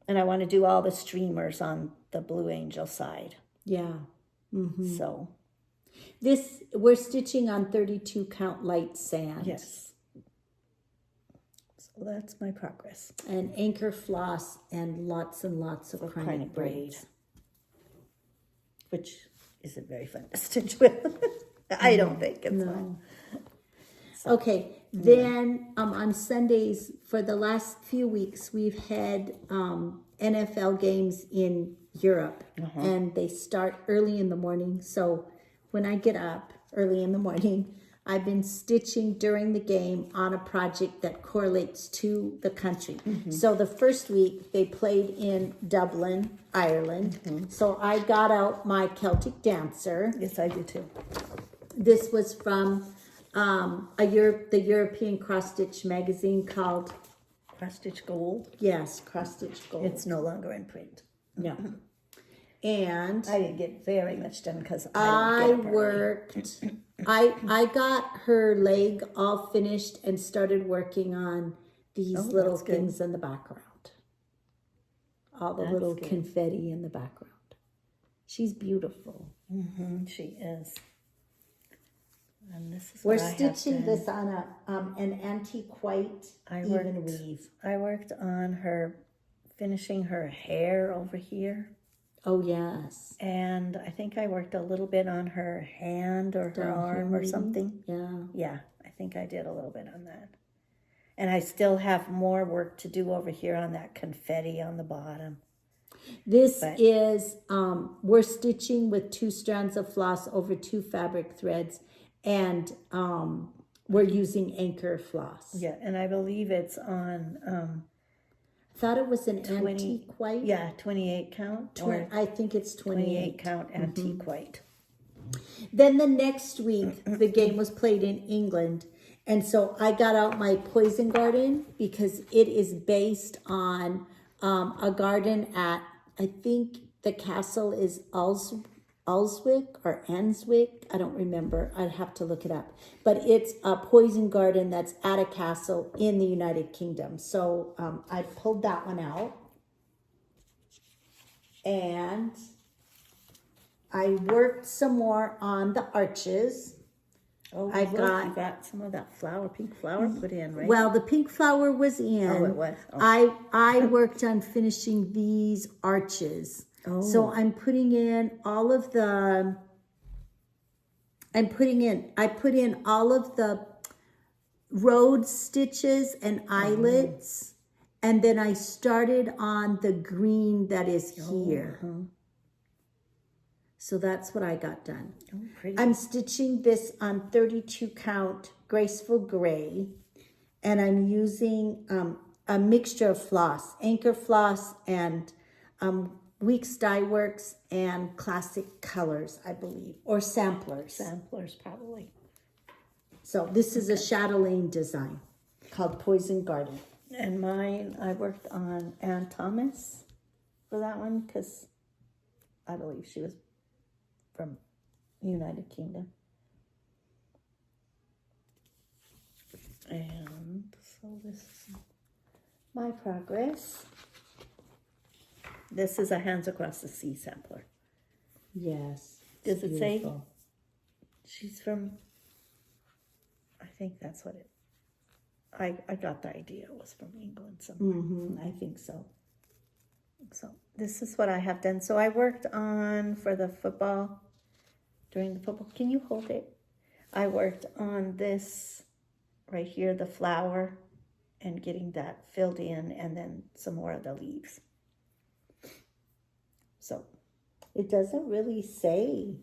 And I want to do all the streamers on the Blue Angel side. Yeah. So, This, we're stitching on 32 count light sand. yes. So that's my progress. And anchor floss and lots of chronic braids. Which isn't very fun to stitch with. I don't think it's fun. Okay, then on Sundays, for the last few weeks, we've had NFL games in Europe, and they start early in the morning. So when I get up early in the morning, I've been stitching during the game on a project that correlates to the country. So the first week, they played in Dublin, Ireland. So I got out my Celtic Dancer. Yes, I do too. This was from the European cross-stitch magazine called cross-stitch gold. Yes, cross-stitch gold. It's no longer in print. No. And I didn't get very much done because I worked, I got her leg all finished and started working on these little that's good. things in the background. All the That's little good. confetti in the background. She's beautiful. She is. And this is We're what I have stitching done. this on an antique white even weave. I worked on her, finishing her hair over here. Oh, yes. And I think I worked a little bit on her hand or her Down arm here, or maybe? something. Yeah. Yeah, I think I did a little bit on that. And I still have more work to do over here on that confetti on the bottom. This is, we're stitching with 2 strands of floss over 2 fabric threads, and we're using anchor floss. Yeah, and I believe it's on, I thought it was an antique white. 28 count. I think it's 28. 28 count antique white. Then the next week, the game was played in England. And so I got out my poison garden because it is based on a garden at, I think the castle is Alswick or Answick. I don't remember. I'd have to look it up. But it's a poison garden that's at a castle in the United Kingdom. So I pulled that one out. And I worked some more on the arches. Oh, I look, you got some of that pink flower put in, right? Well, the pink flower was in. Oh, it was. Oh. I worked on finishing these arches. Oh. So I'm putting in all of the. I put in all of the road stitches and eyelets, and then I started on the green that is here. So that's what I got done. Oh, pretty. I'm stitching this on 32 count graceful gray, and I'm using a mixture of floss, anchor floss and Weeks Dye Works and classic colors, I believe, or samplers. Samplers, probably. So this is a Chatelaine design called Poison Garden. And mine, I worked on Anne Thomas for that one because I believe she was from United Kingdom. And so this is my progress. This is a Hands Across the Sea sampler. Yes. Does it say beautiful. she's from, I think that's what it, I got the idea it was from England somewhere. I think so. So this is what I have done. So I worked on for the football, during the football. Can you hold it? I worked on this right here, the flower, and getting that filled in, and then some more of the leaves. So It doesn't really say.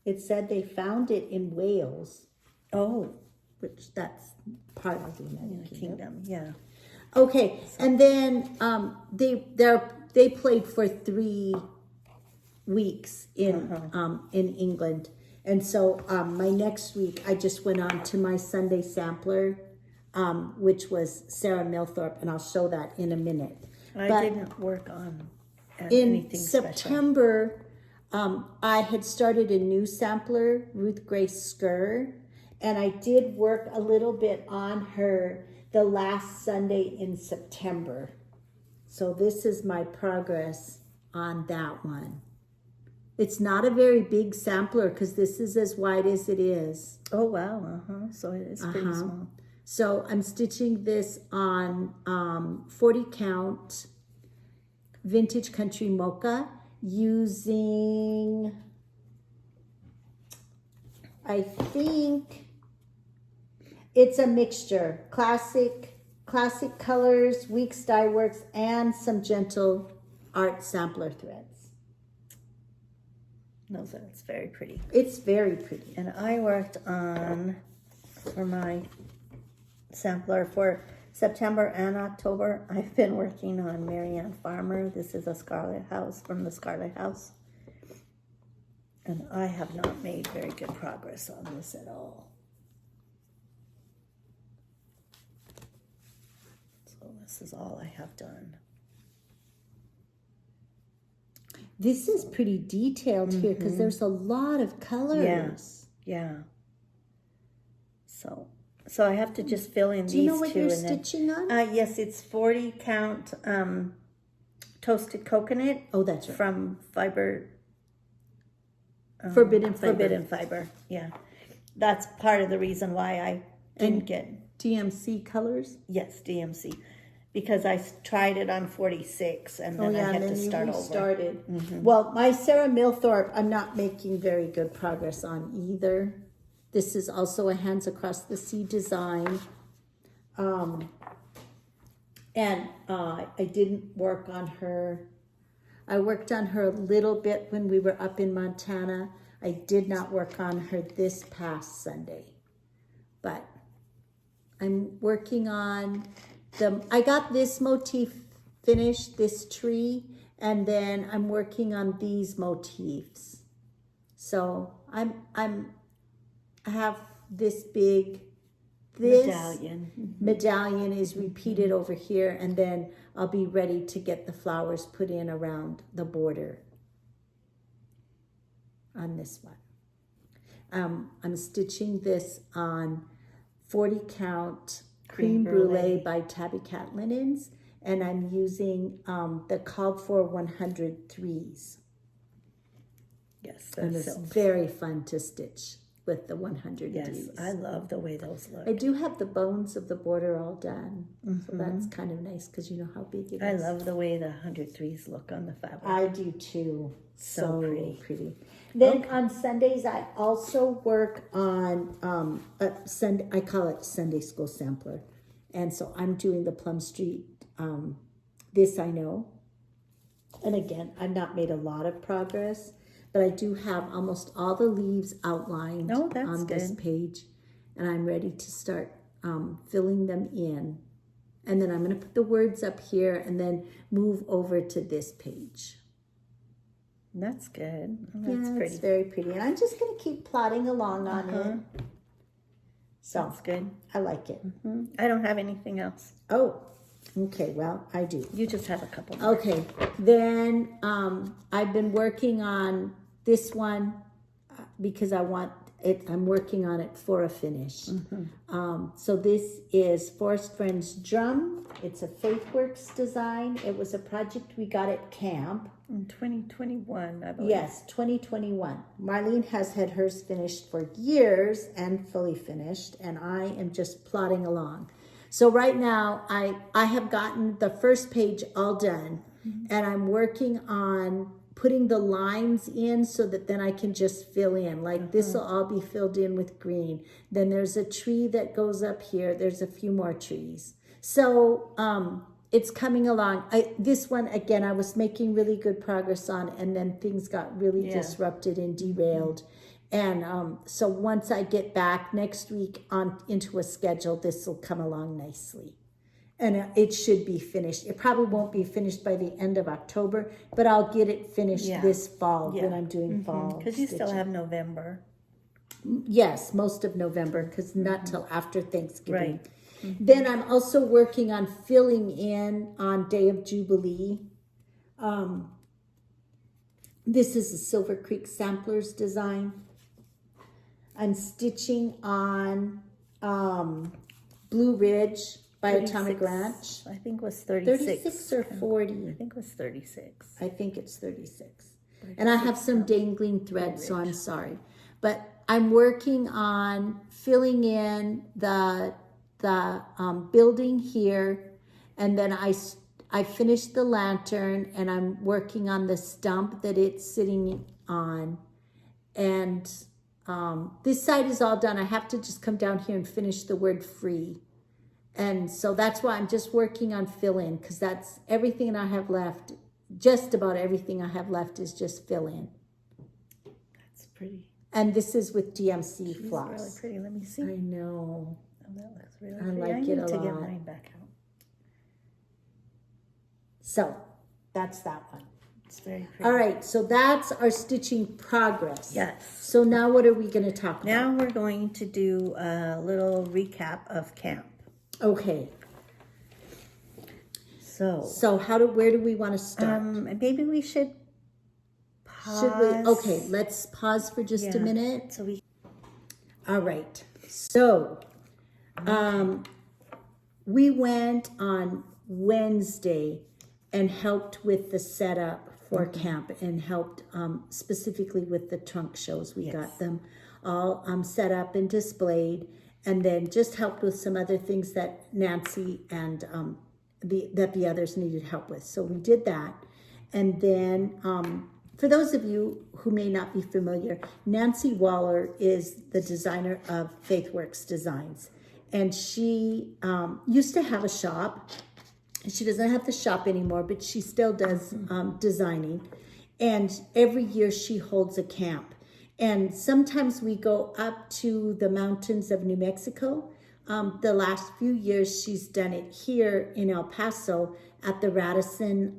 It said they found it in Wales, which that's part of the United Kingdom. Yeah. Okay, and then they played for 3 weeks in England, and so my next week I just went on to my Sunday sampler, which was Sarah Milthorpe, and I'll show that in a minute. I didn't work on In anything September, I had started a new sampler, Ruth Grace Skur, and I did work a little bit on her the last Sunday in September. So this is my progress on that one. It's not a very big sampler because this is as wide as it is. Oh, wow. So it is pretty small. So I'm stitching this on 40 count vintage country mocha using, I think it's a mixture, classic colors, Weeks Dye Works, and some gentle art sampler threads. No, so it's very pretty. It's very pretty. And I worked on, for my sampler for September and October, I've been working on Marianne Farmer. This is a Scarlett House from the Scarlett House. And I have not made very good progress on this at all. So This is all I have done. This is pretty detailed here because there's a lot of colors. Yeah. So I have to just fill in these two. Do you know what you're stitching on? Yes, it's 40 count toasted coconut. Oh, that's right. From fiber. Forbidden Fiber. Forbidden Fiber, yeah. That's part of the reason why I didn't get... DMC colors? Yes, DMC. Because I tried it on 46 and then I had to start over. Well, my Sarah Milthorpe, I'm not making very good progress on either. This is also a Hands Across the Sea design. And I didn't work on her. I worked on her a little bit when we were up in Montana. I did not work on her this past Sunday. But I'm working on I got this motif finished, this tree, and then I'm working on these motifs. So I have this big medallion is repeated over here, and then I'll be ready to get the flowers put in around the border on this one. I'm stitching this on 40 count Cream Brulee by Tabby Cat Linens, and I'm using the called for 100 threes. Yes, and it's very fun to stitch with the 100 threes. I love the way those look. I do have the bones of the border all done, so that's kind of nice because you know how big it is. I love the way the 100 threes look on the fabric. I do too. So pretty. Then on Sundays, I also work on I call it Sunday School Sampler. And so I'm doing the Plum Street, This I Know. And again, I've not made a lot of progress, but I do have almost all the leaves outlined on this page. And I'm ready to start filling them in. And then I'm going to put the words up here and then move over to this page. That's good. That's pretty. It's very pretty. And I'm just going to keep plodding along on it. So that's good. I like it. I don't have anything else. Oh, okay. Well, I do. You just have a couple more. Okay. Then I've been working on this one because I want it. I'm working on it for a finish. So this is Forest Friends Drum. It's a Faithwurks design. It was a project we got at camp. In 2021, I believe. Yes, 2021. Marlene has had hers finished for years and fully finished, and I am just plodding along. So right now, I have gotten the first page all done, and I'm working on putting the lines in so that then I can just fill in. Like this will all be filled in with green. Then there's a tree that goes up here. There's a few more trees. So it's coming along. This one, again, I was making really good progress on, and then things got really disrupted and derailed. And so once I get back next week into a schedule, this will come along nicely. And it should be finished. It probably won't be finished by the end of October, but I'll get it finished this fall when I'm doing fall. Because you still have November. Yes, most of November, because not till after Thanksgiving. Right. Then I'm also working on filling in on Day of Jubilee. This is a Silver Creek Samplers design. I'm stitching on Blue Ridge by Atomic Ranch. I think it was 36. 36 or 40? I think it was 36. I think it's 36. And I have some dangling thread, so I'm sorry. But I'm working on filling in the building here, and then I finished the lantern, and I'm working on the stump that it's sitting on. And this side is all done. I have to just come down here and finish the word free. And so that's why I'm just working on fill in, because that's everything I have left. Just about everything I have left is just fill in. That's pretty. And this is with DMC floss. Really pretty. Let me see. I know. Oh, that looks really I pretty. like it a need to lot. get mine back out. So that's that one. It's very pretty. All right, so that's our stitching progress. Yes. So now what are we going to talk about? Now we're going to do a little recap of camp. Okay. So where do we want to start? maybe we should pause. Should we? Okay, let's pause for just a minute. So we. All right. So, we went on Wednesday and helped with the setup for camp and helped specifically with the trunk shows. We got them all set up and displayed, and then just helped with some other things that Nancy and the others needed help with. So we did that. And then for those of you who may not be familiar, Nancy Waller is the designer of Faithwurks Designs. And she used to have a shop. She doesn't have the shop anymore, but she still does designing. And every year she holds a camp. And sometimes we go up to the mountains of New Mexico. The last few years she's done it here in El Paso at the Radisson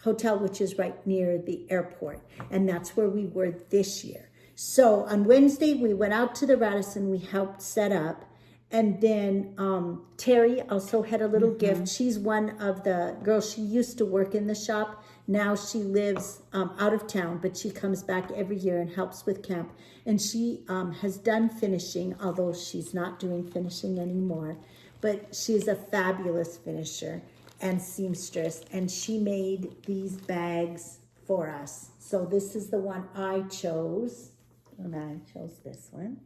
Hotel, which is right near the airport. And that's where we were this year. So on Wednesday, we went out to the Radisson. We helped set up. And then Terry also had a little gift. She's one of the girls. She used to work in the shop. Now she lives out of town, but she comes back every year and helps with camp. And she has done finishing, although she's not doing finishing anymore. But she's a fabulous finisher and seamstress. And she made these bags for us. So this is the one I chose. And I chose this one.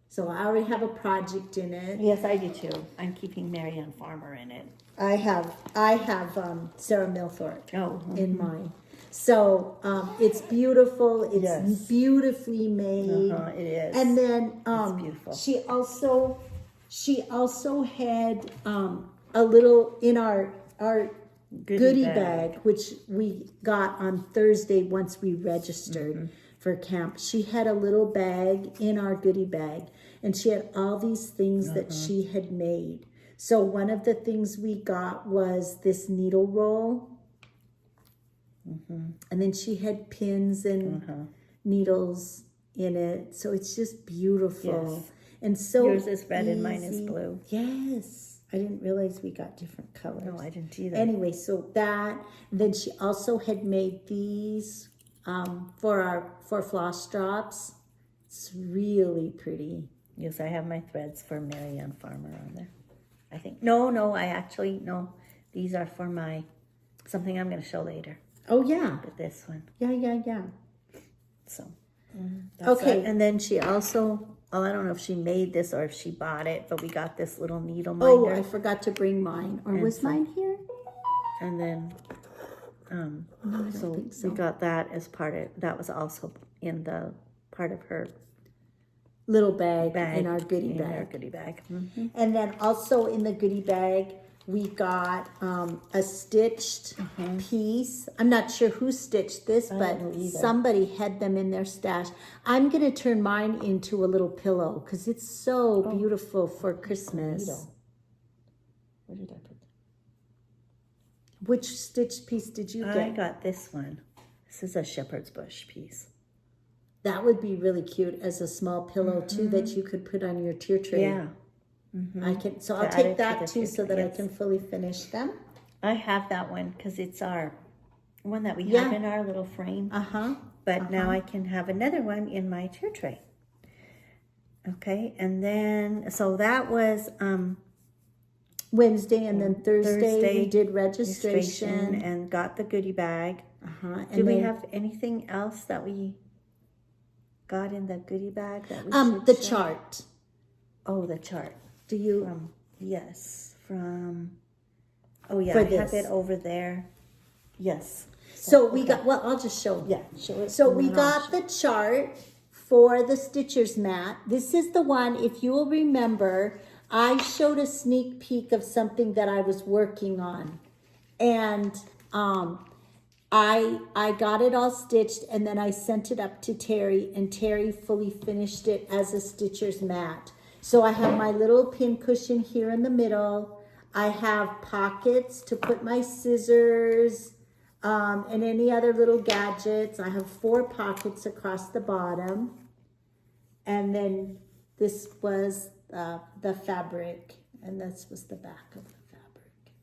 So I already have a project in it. Yes, I do too. I'm keeping Marianne Farmer in it. I have Sarah Milthorpe in mine. So it's beautiful. It's beautifully made. It is. And then it's beautiful. she also had a little in our goodie bag, which we got on Thursday once we registered for camp. She had a little bag in our goodie bag, and she had all these things that she had made. So one of the things we got was this needle roll. And then she had pins and needles in it. So it's just beautiful. Yes. And so yours is red and mine is blue. Yes. I didn't realize we got different colors. No, I didn't either. Anyway, so that. And then she also had made these for floss drops. It's really pretty. Yes, I have my threads for Marianne Farmer on there. I think. No. These are for my something I'm going to show later. Oh yeah. But this one. Yeah. So. Okay. Right. And then she also. Oh, I don't know if she made this or if she bought it, but we got this little needle minder. Oh, I forgot to bring mine. Or was mine here? And then, No, I don't think so. we got that as that was also in the part of her little bag in our goodie bag. And then also in the goodie bag, we got a stitched piece. I'm not sure who stitched this, but somebody had them in their stash. I'm going to turn mine into a little pillow because it's so beautiful for Christmas. Where did I put that? Which stitched piece did you get? I got this one. This is a shepherd's bush piece. That would be really cute as a small pillow too that you could put on your tier tray. Yeah. I'll take that too so that I can fully finish them. I have that one because it's our one that we have in our little frame. But now I can have another one in my tier tray. Okay, and then so that was Wednesday, and then Thursday we did registration and got the goodie bag. And do we have anything else that we got in the goodie bag that we should the show? chart? Oh, the chart. Do you? Oh yeah, I have it over there. Yes. So we got. Well, I'll just show. Yeah, show it. So we got the chart for the Stitcher's mat. This is the one. If you will remember, I showed a sneak peek of something that I was working on, and I got it all stitched, and then I sent it up to Terry, and Terry fully finished it as a Stitcher's mat. So I have my little pin cushion here in the middle. I have pockets to put my scissors and any other little gadgets. I have 4 pockets across the bottom. And then this was the fabric, and this was the back of the fabric.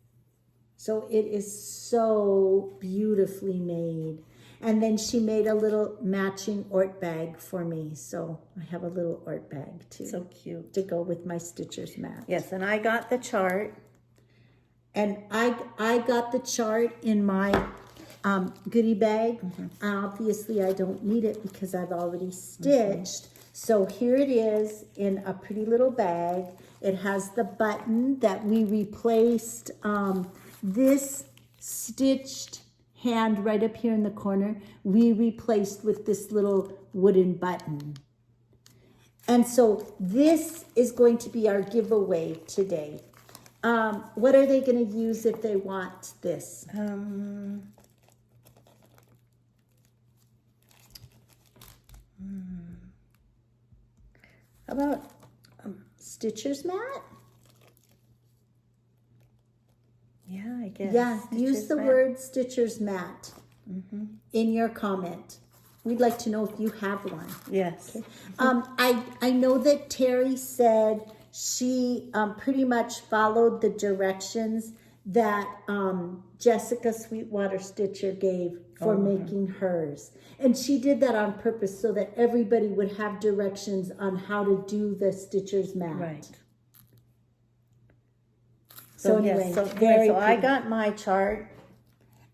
So it is so beautifully made. And then she made a little matching ort bag for me. So I have a little ort bag too. So cute. To go with my Stitcher's mat. Yes, and I got the chart. And I got the chart in my goodie bag. Obviously, I don't need it because I've already stitched. So here it is in a pretty little bag. It has the button that we replaced. This stitched hand right up here in the corner, we replaced with this little wooden button. And so this is going to be our giveaway today. What are they going to use if they want this? How about Stitcher's mat? Yeah, I guess. Yeah, Stitcher's use the mat. word Stitcher's mat in your comment. We'd like to know if you have one. Yes. I know that Terry said she pretty much followed the directions that Jessica Sweetwater Stitcher gave for making hers. And she did that on purpose so that everybody would have directions on how to do the Stitcher's mat. Right. So anyway, so very I pretty. got my chart.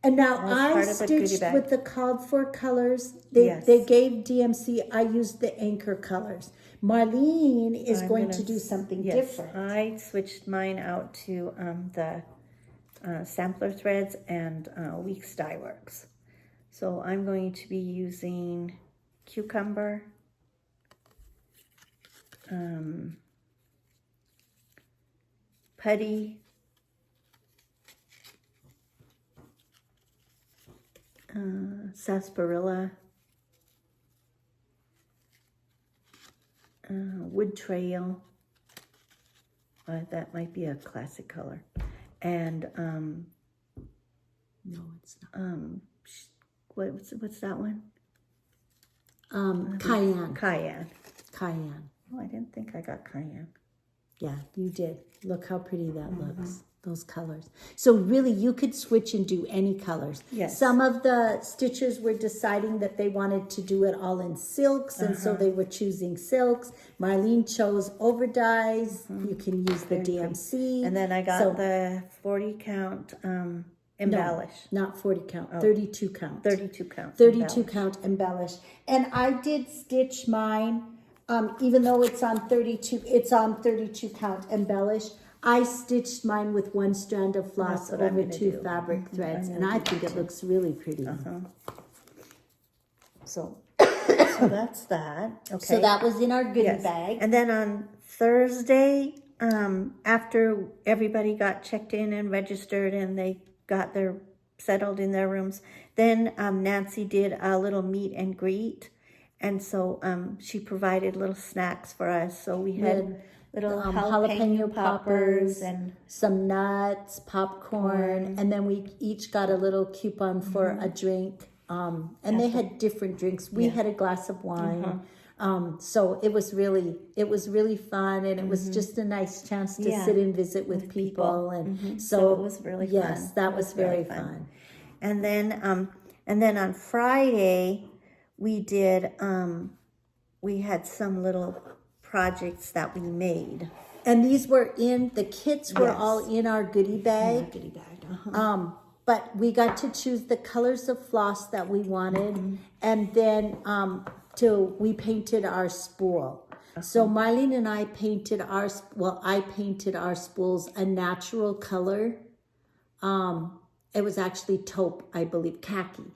And now As I part of a goodie stitched bag. with the called for colors. They gave DMC, I used the anchor colors. Marlene is going to do something different. I switched mine out to the sampler threads and Weeks Dye Works. So I'm going to be using cucumber, putty, sarsaparilla, wood trail. That might be a classic color. And No, it's not. what's that one? Cayenne. Cayenne. Cayenne. Oh, I didn't think I got cayenne. Yeah, you did. Look how pretty that looks. Those colors. So really, you could switch and do any colors. Yes. Some of the stitchers were deciding that they wanted to do it all in silks, and so they were choosing silks. Marlene chose over dyes. You can use the DMC. And then I got the 40 count embellish. No, not 40 count, 32 count. 32 count. 32 count embellish. And I did stitch mine, even though it's on 32 count embellish. I stitched mine with one strand of floss That's what I'm over gonna 2 do. fabric threads, and I think it looks really pretty. So that's that. Okay. So that was in our goodie Yes. bag. And then on Thursday, after everybody got checked in and registered and they got their settled in their rooms, then Nancy did a little meet and greet. And so she provided little snacks for us. So we had little jalapeno poppers and some nuts, popcorn, and then we each got a little coupon for a drink. And they had different drinks. We had a glass of wine. So it was really fun, and it was just a nice chance to sit and visit with people. And so it was really fun. Yes, that was very really fun. And then on Friday we did we had some little projects that we made. And these were the kits were all in our goodie bag. Goodie bag. But we got to choose the colors of floss that we wanted, and then we painted our spool. So Marlene and I painted I painted our spools a natural color. It was actually taupe, I believe, khaki.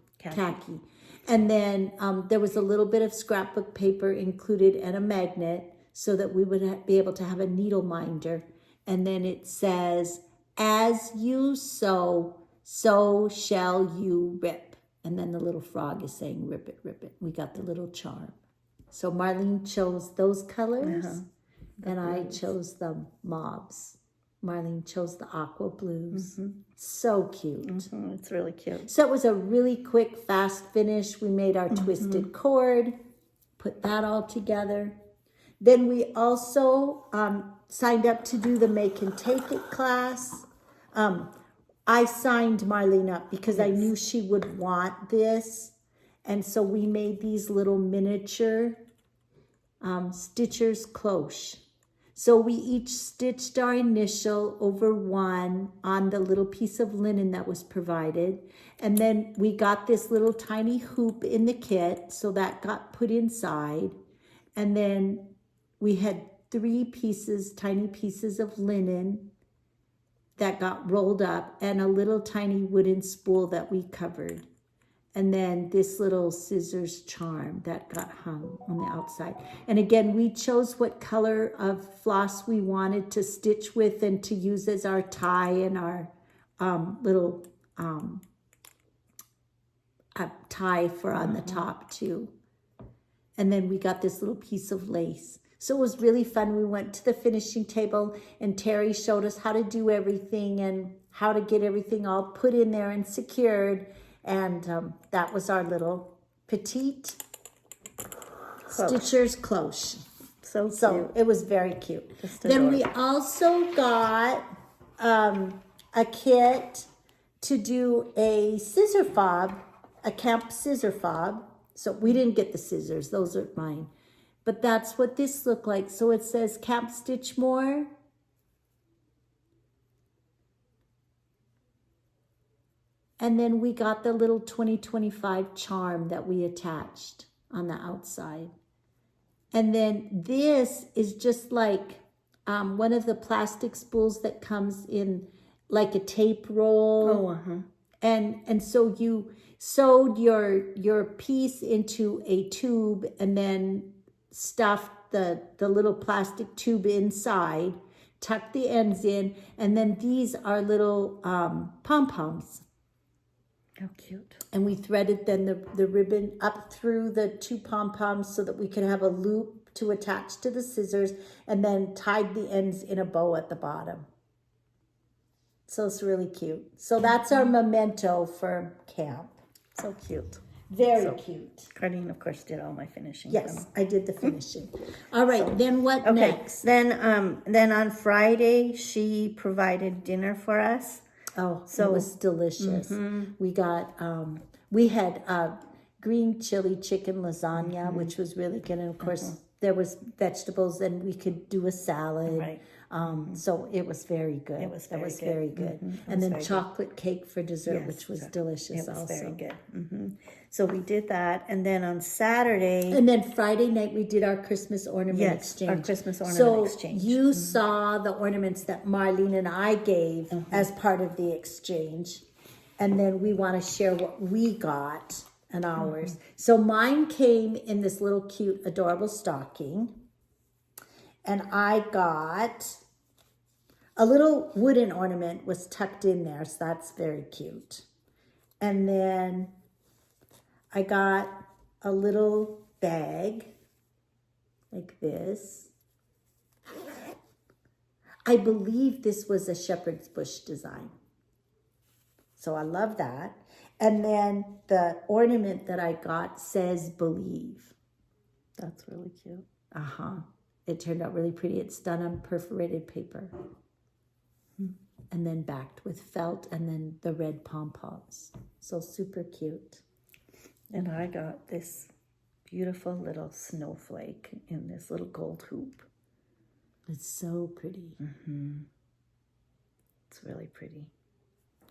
And then there was a little bit of scrapbook paper included and a magnet so that we would be able to have a needle minder. And then it says, "As you sow, so shall you rip." And then the little frog is saying, "Rip it, rip it." We got the little charm. So Marlene chose those colors, and I chose the mauves. Marlene chose the aqua blues. So cute. It's really cute. So it was a really quick, fast finish. We made our twisted cord, put that all together. Then we also signed up to do the make and take it class. I signed Marlene up because I knew she would want this. And so we made these little miniature stitcher's cloche. So we each stitched our initial over one on the little piece of linen that was provided. And then we got this little tiny hoop in the kit, so that got put inside. And then we had 3 pieces, tiny pieces of linen that got rolled up and a little tiny wooden spool that we covered. And then this little scissors charm that got hung on the outside. And again, we chose what color of floss we wanted to stitch with and to use as our tie and our little tie for on the top too. And then we got this little piece of lace. So it was really fun. We went to the finishing table and Terry showed us how to do everything and how to get everything all put in there and secured. And that was our little petite stitcher's cloche. So it was very cute. Then we also got a kit to do a scissor fob, a camp scissor fob. So we didn't get the scissors. Those are mine. But that's what this looked like. So it says Camp Stitchmore. And then we got the little 2025 charm that we attached on the outside. And then this is just like one of the plastic spools that comes in like a tape roll. And so you sewed your piece into a tube and then stuffed the little plastic tube inside, tucked the ends in, and then these are little pom-poms. How cute. And we threaded then the ribbon up through the 2 pom-poms so that we could have a loop to attach to the scissors, and then tied the ends in a bow at the bottom. So it's really cute. So that's our memento for camp. So cute. Very cute. Carlene, of course, did all my finishing. Yes, I did the finishing. All right, then what next? Then on Friday, she provided dinner for us. Oh, so it was delicious. We got, we had green chili chicken lasagna, which was really good. And of course, there was vegetables and we could do a salad. Right. So it was very good. It was very good. And then chocolate cake for dessert, which was delicious also. It was also. very good. So we did that. And then on Saturday. And then Friday night, we did our Christmas ornament exchange. Our Christmas ornament exchange. So you saw the ornaments that Marlene and I gave as part of the exchange. And then we want to share what we got and ours. So mine came in this little cute, adorable stocking. And I got a little wooden ornament was tucked in there. So that's very cute. And then I got a little bag like this. I believe this was a shepherd's bush design. So I love that. And then the ornament that I got says believe. That's really cute. It turned out really pretty. It's done on perforated paper. And then backed with felt and then the red pom-poms. So super cute. And I got this beautiful little snowflake in this little gold hoop. It's so pretty. It's really pretty.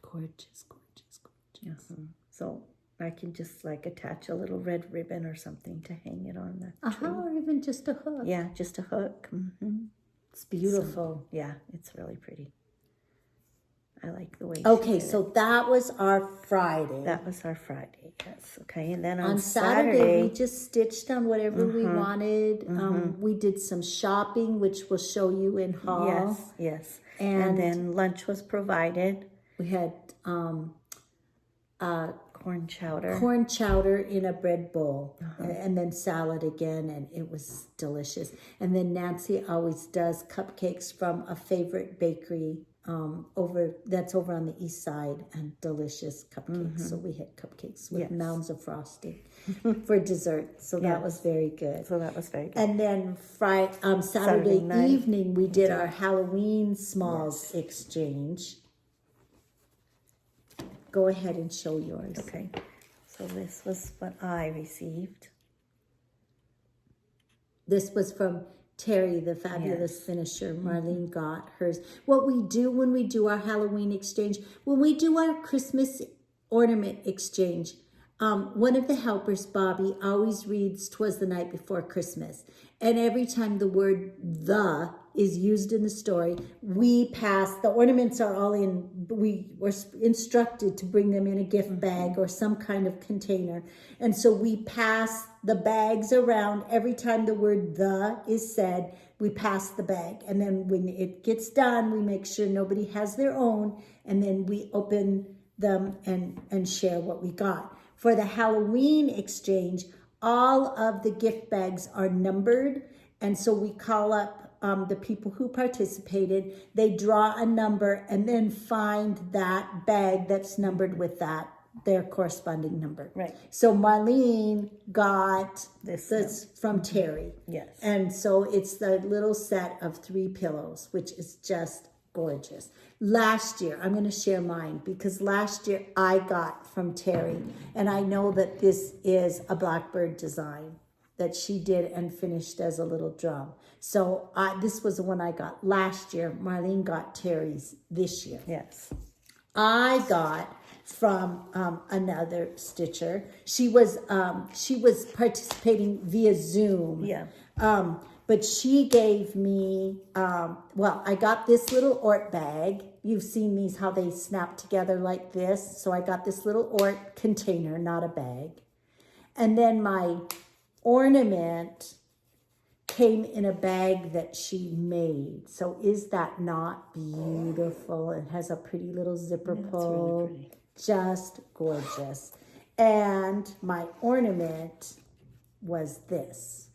Gorgeous, gorgeous, gorgeous. So I can just like attach a little red ribbon or something to hang it on the tree. Or even just a hook. Yeah, just a hook. It's beautiful. So, yeah, it's really pretty. I like the way. Okay, so that was our Friday. That was our Friday. Yes. Okay, and then on Saturday we just stitched on whatever we wanted. We did some shopping, which we'll show you in haul. Yes. And then lunch was provided. We had corn chowder. Corn chowder in a bread bowl, and then salad again, and it was delicious. And then Nancy always does cupcakes from a favorite bakery over on the east side, and delicious cupcakes. So we had cupcakes with mounds of frosting for dessert. So that was very good. And then Saturday evening we did our Halloween smalls exchange. go ahead and show yours. Okay. So this was what I received. This was from Terry, the fabulous finisher. Marlene got hers. What we do when we do our Halloween exchange, when we do our Christmas ornament exchange, one of the helpers, Bobby, always reads "'Twas the Night Before Christmas." And every time the word "the" is used in the story, we pass, the ornaments are all in, we were instructed to bring them in a gift bag or some kind of container. And so we pass the bags around. Every time the word "the" is said, we pass the bag. And then when it gets done, we make sure nobody has their own. And then we open them and share what we got. For the Halloween exchange, all of the gift bags are numbered. And so we call up the people who participated. They draw a number and then find that bag that's numbered with their corresponding number. Right. So Marlene got This from Terry. Yes. And so it's the little set of 3 pillows, which is just gorgeous. Last year, I'm going to share mine because last year I got from Terry, and I know that this is a Blackbird design that she did and finished as a little drum. So this was the one I got last year. Marlene got Terry's this year. Yes. I got from another stitcher. She was participating via Zoom. Yeah. But she gave me, I got this little Ort bag. You've seen these, how they snap together like this. So I got this little Ort container, not a bag. And then my ornament came in a bag that she made. So is that not beautiful? It has a pretty little zipper pull. Really pretty. Just gorgeous. And my ornament was this.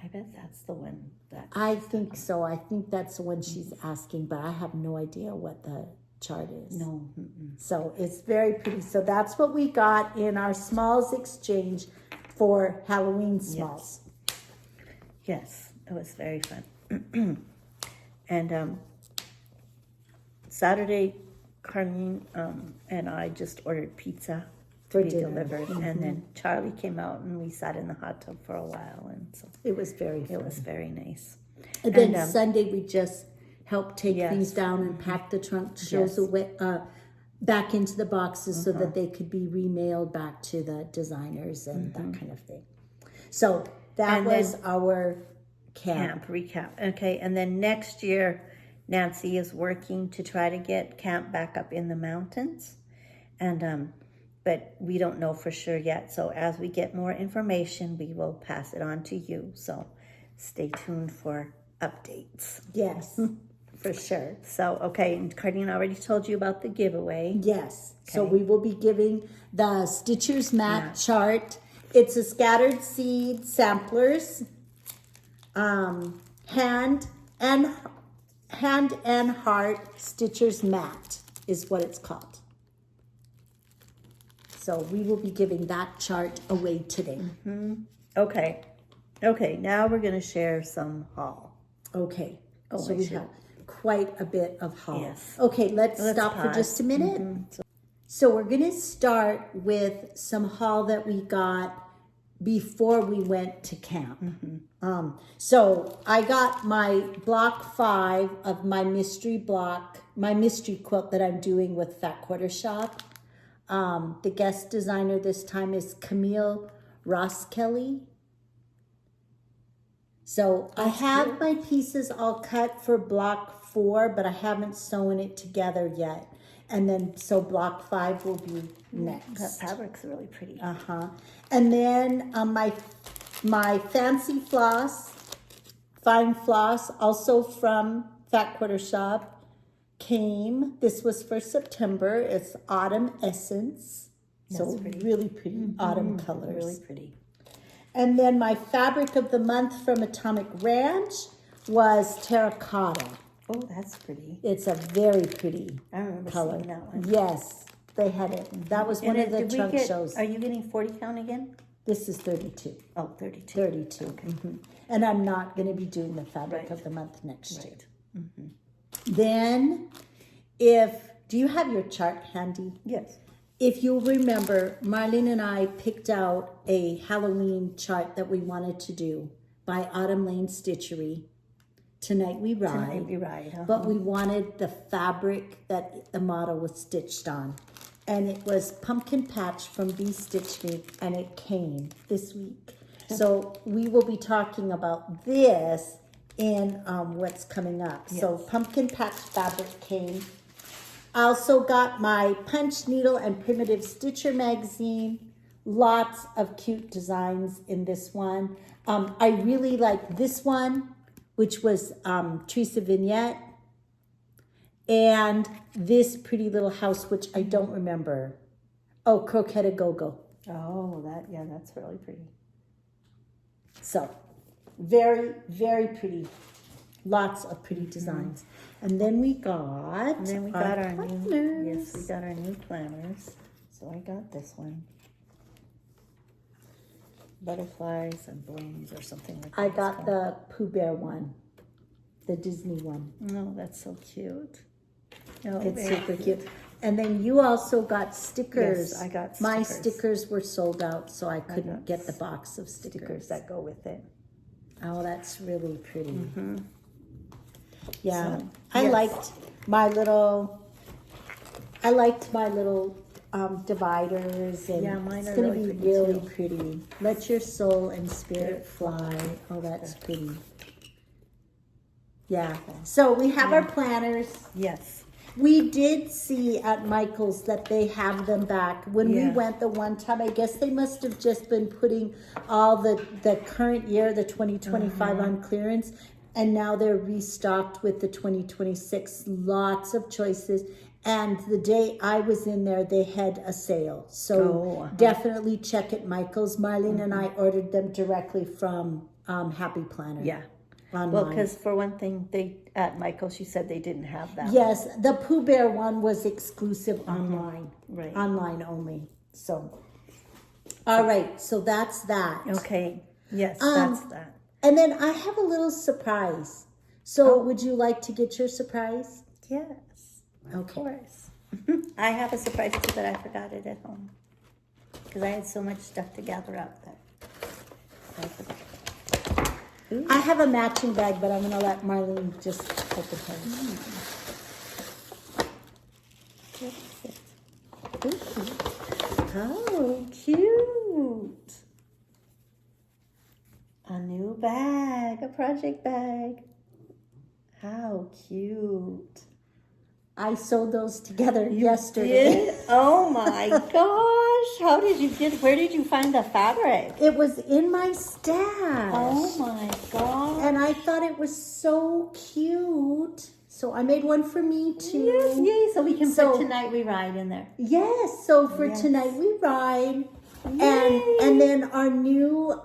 I bet that's the one that... I think so. I think that's the one she's asking, but I have no idea what the chart is. No. So it's very pretty. So that's what we got in our smalls exchange for Halloween smalls. Yes, it was very fun. And Saturday, Carlene and I just ordered pizza to be delivered, and then Charlie came out and we sat in the hot tub for a while, and so it was very fun. It was very nice. And then Sunday we just helped take things down and pack the trunk shows away, back into the boxes so that they could be remailed back to the designers and that kind of thing. So that was our camp recap. Okay, and then next year Nancy is working to try to get camp back up in the mountains, and but we don't know for sure yet. So as we get more information, we will pass it on to you. So stay tuned for updates. Yes, for sure. So, okay, and Carlene already told you about the giveaway. Yes. Okay. So we will be giving the Stitcher's Mat chart. It's a scattered seed samplers, hand and heart Stitcher's Mat is what it's called. So we will be giving that chart away today. Okay. Okay, now we're going to share some haul. Okay. So we have quite a bit of haul. Yes. Okay, let's stop pause for just a minute. So we're going to start with some haul that we got before we went to camp. So I got my block 5 of my mystery quilt that I'm doing with Fat Quarter Shop. The guest designer this time is Camille Ross-Kelly. So I have my pieces all cut for block 4, but I haven't sewn it together yet. And then, so block 5 will be next. That fabric's really pretty. And then my fancy floss, fine floss, also from Fat Quarter Shop, came. This was for September. It's Autumn Essence. So really pretty autumn colors. Really pretty. And then my fabric of the month from Atomic Ranch was terracotta. Oh, that's pretty. It's a very pretty I remember color. seeing that one. Yes, they had it. That was one of the trunk shows. Are you getting 40 count again? This is 32. Oh, 32. 32. Okay. And I'm not going to be doing the fabric of the month next year. Then, if Do you have your chart handy? Yes. If you'll remember, Marlene and I picked out a Halloween chart that we wanted to do by Autumn Lane Stitchery. Tonight We Ride. Tonight We Ride. Uh-huh. But we wanted the fabric that the model was stitched on. And it was Pumpkin Patch from Bee Stitch Me, and it came this week. So we will be talking about this in what's coming up. Yes. So Pumpkin Patch fabric came. I also got my Punch Needle and Primitive Stitcher magazine. Lots of cute designs in this one. I really like this one, which was Teresa vignette. And this pretty little house, which I don't remember. Oh, Croquette Go-Go. Oh, that's really pretty. So, very, very pretty. Lots of pretty designs. And then we got our planners. We got our new planners. So I got this one. Butterflies and blooms or something like that. I got the Pooh Bear one. The Disney one. Oh, that's so cute. Oh, it's super cute. And then you also got stickers. Yes, I got stickers. My stickers were sold out, so I couldn't get the box of stickers that go with it. Oh, that's really pretty. Mm-hmm. Yeah, So, I liked my little dividers, and mine it's are going to really be pretty really too. pretty. Let your soul and spirit fly. Oh, that's pretty. Yeah. So we have our planners. Yes. We did see at Michael's that they have them back. When we Yeah. went the one time, I guess they must have just been putting all the current year, the 2025 on clearance. And now they're restocked with the 2026. Lots of choices. And the day I was in there, they had a sale. So definitely check at Michael's. Marlene and I ordered them directly from Happy Planner. Yeah. Online. Well, because for one thing, at Michael's, she said they didn't have that. Yes, the Pooh Bear one was exclusive online. Right. Online only. So, all right. So that's that. Okay. Yes, that's that. And then I have a little surprise. So would you like to get your surprise? Yes. Okay. Of course. I have a surprise too, but I forgot it at home. Because I had so much stuff to gather up that I forgot. Ooh. I have a matching bag, but I'm going to let Marlene just open hers. Oh, cute. A new bag, a project bag. How cute. I sewed those together yesterday. Did? Oh my gosh. Where did you find the fabric? It was in my stash. Oh my gosh. And I thought it was so cute. So I made one for me too. Yes, yay. So we can put Tonight We Ride in there. Yes, so for Tonight We Ride. And then our new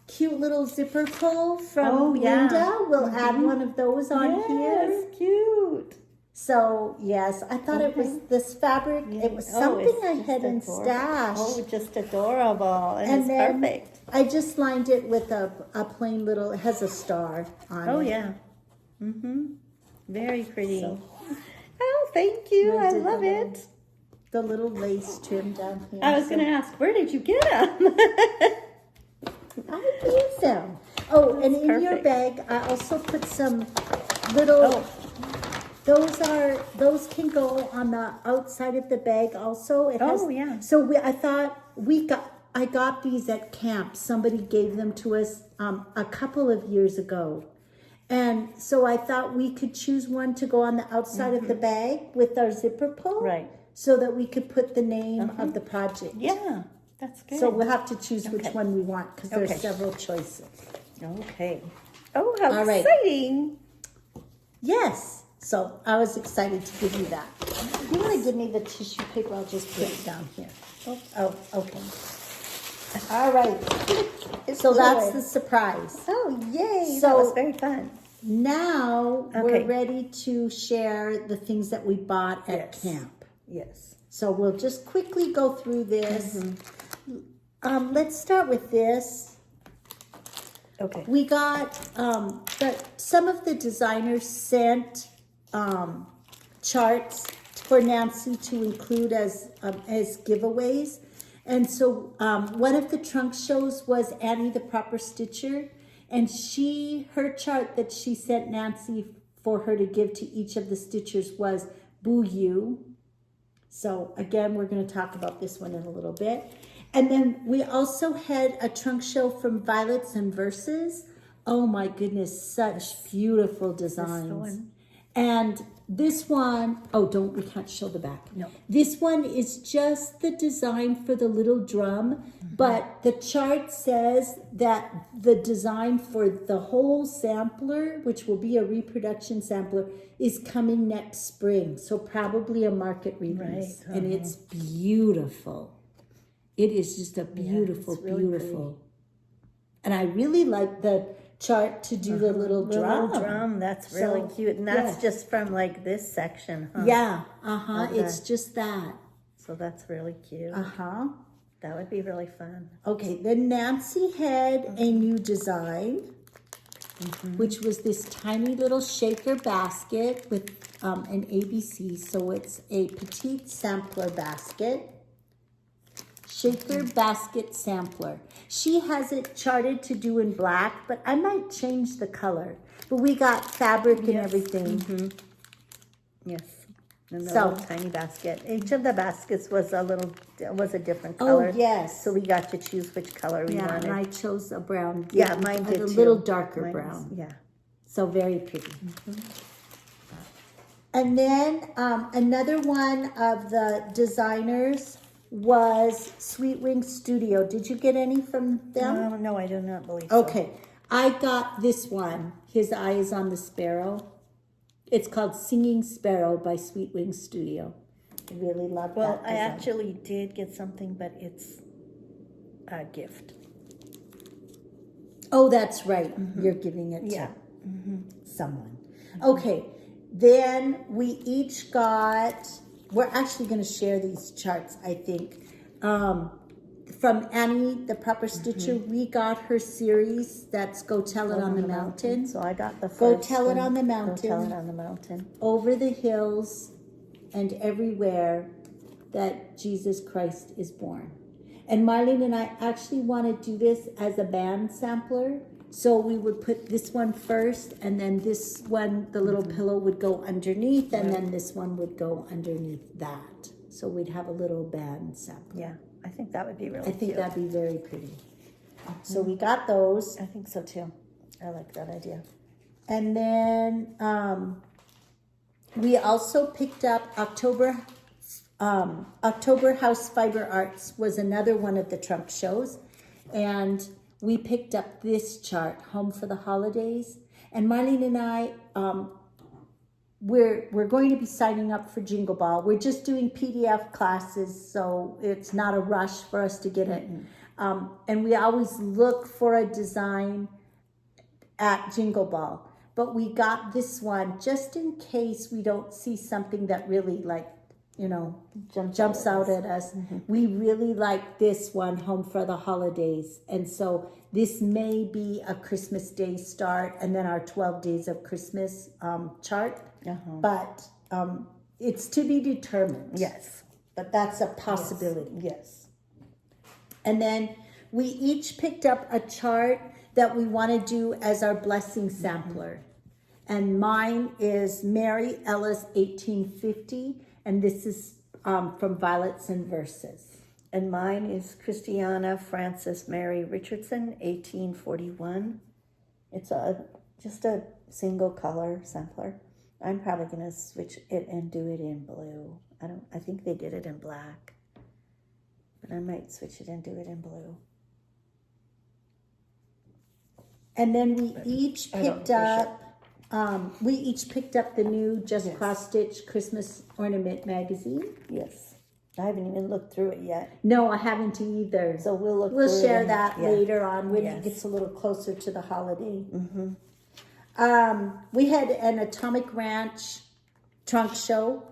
cute little zipper pull from Linda. We'll add one of those on here. Yes, cute. So, yes, I thought it was this fabric. It was something I had in stash. Oh, just adorable. And it's then perfect. I just lined it with a plain little, it has a star on it. Oh, yeah. Mm-hmm. Very pretty. Oh, thank you. I love it. The little lace trim down here. I was going to ask, where did you get them? I use them. Oh, and in your bag, I also put some little... Those can go on the outside of the bag also. It has, So I got these at camp. Somebody gave them to us a couple of years ago. And so I thought we could choose one to go on the outside of the bag with our zipper pull. Right. So that we could put the name of the project. Yeah, that's good. So we'll have to choose which one we want because there's several choices. Okay. Oh, how exciting. Yes. So I was excited to give you that. If you want to give me the tissue paper, I'll just put it down here. Oh, okay. All right. So that's the surprise. Oh, yay. So that was very fun. Now we're ready to share the things that we bought at camp. Yes. So we'll just quickly go through this. Let's start with this. Okay. We got some of the designers sent charts to for Nancy to include as giveaways. And so one of the trunk shows was Annie the Proper Stitcher, and her chart that she sent Nancy for her to give to each of the stitchers was Boo You. So again, we're going to talk about this one in a little bit. And then we also had a trunk show from Violets and Verses. Oh my goodness, such beautiful designs. And this one, we can't show the back. No. This one is just the design for the little drum, but the chart says that the design for the whole sampler, which will be a reproduction sampler, is coming next spring. So probably a market release. Right. And it's beautiful. It is just a beautiful, really beautiful. Pretty. And I really like the chart to do the little drum. Little drum, that's really cute. And that's just from like this section, huh? Yeah, it's just that. So that's really cute. That would be really fun. Okay, then Nancy had a new design, which was this tiny little shaker basket with an ABC. So it's a petite sampler basket. Shaker basket sampler. She has it charted to do in black, but I might change the color. But we got fabric and everything. Yes. And the little tiny basket. Each of the baskets was a different color. Oh, yes. So we got to choose which color we wanted. And I chose a brown. Yeah, mine did a too. little darker brown. Yeah. So very pretty. And then another one of the designers was Sweet Wing Studio. Did you get any from them? No, I do not believe so. Okay. I got this one. His Eye is on the Sparrow. It's called Singing Sparrow by Sweet Wing Studio. I really love that. Well, I actually did get something, but it's a gift. Oh, that's right. You're giving it to someone. Okay. Then we each got... We're actually going to share these charts, I think. From Annie, the Proper Stitcher, we got her series. That's Go Tell It on the Mountain. So I got the first Go Tell It on the Mountain. Go Tell It on the Mountain. Over the hills and everywhere that Jesus Christ is born. And Marlene and I actually want to do this as a band sampler. So we would put this one first, and then this one, the little pillow would go underneath, and then this one would go underneath that. So we'd have a little band sampler. Yeah, I think that would be really cute. I think that'd be very pretty. So we got those. I think so too. I like that idea. And then we also picked up October House Fiber Arts was another one of the trunk shows. And we picked up this chart, Home for the Holidays. And Marlene and I, we're going to be signing up for Jingle Ball. We're just doing PDF classes, so it's not a rush for us to get it. And we always look for a design at Jingle Ball. But we got this one just in case we don't see something that really jumps out at us. We really like this one, Home for the Holidays. And so this may be a Christmas Day start and then our 12 Days of Christmas chart. But it's to be determined. Yes. But that's a possibility. Yes. And then we each picked up a chart that we want to do as our blessing sampler. And mine is Mary Ellis 1850. And this is from Violets and Verses. And mine is Christiana Frances Mary Richardson, 1841. It's just a single color sampler. I'm probably going to switch it and do it in blue. I think they did it in black. But I might switch it and do it in blue. And then we each picked up... we each picked up the new Just Cross Stitch Christmas Ornament magazine. Yes. I haven't even looked through it yet. No, I haven't either. So we'll share that later on when it gets a little closer to the holiday. We had an Atomic Ranch trunk show,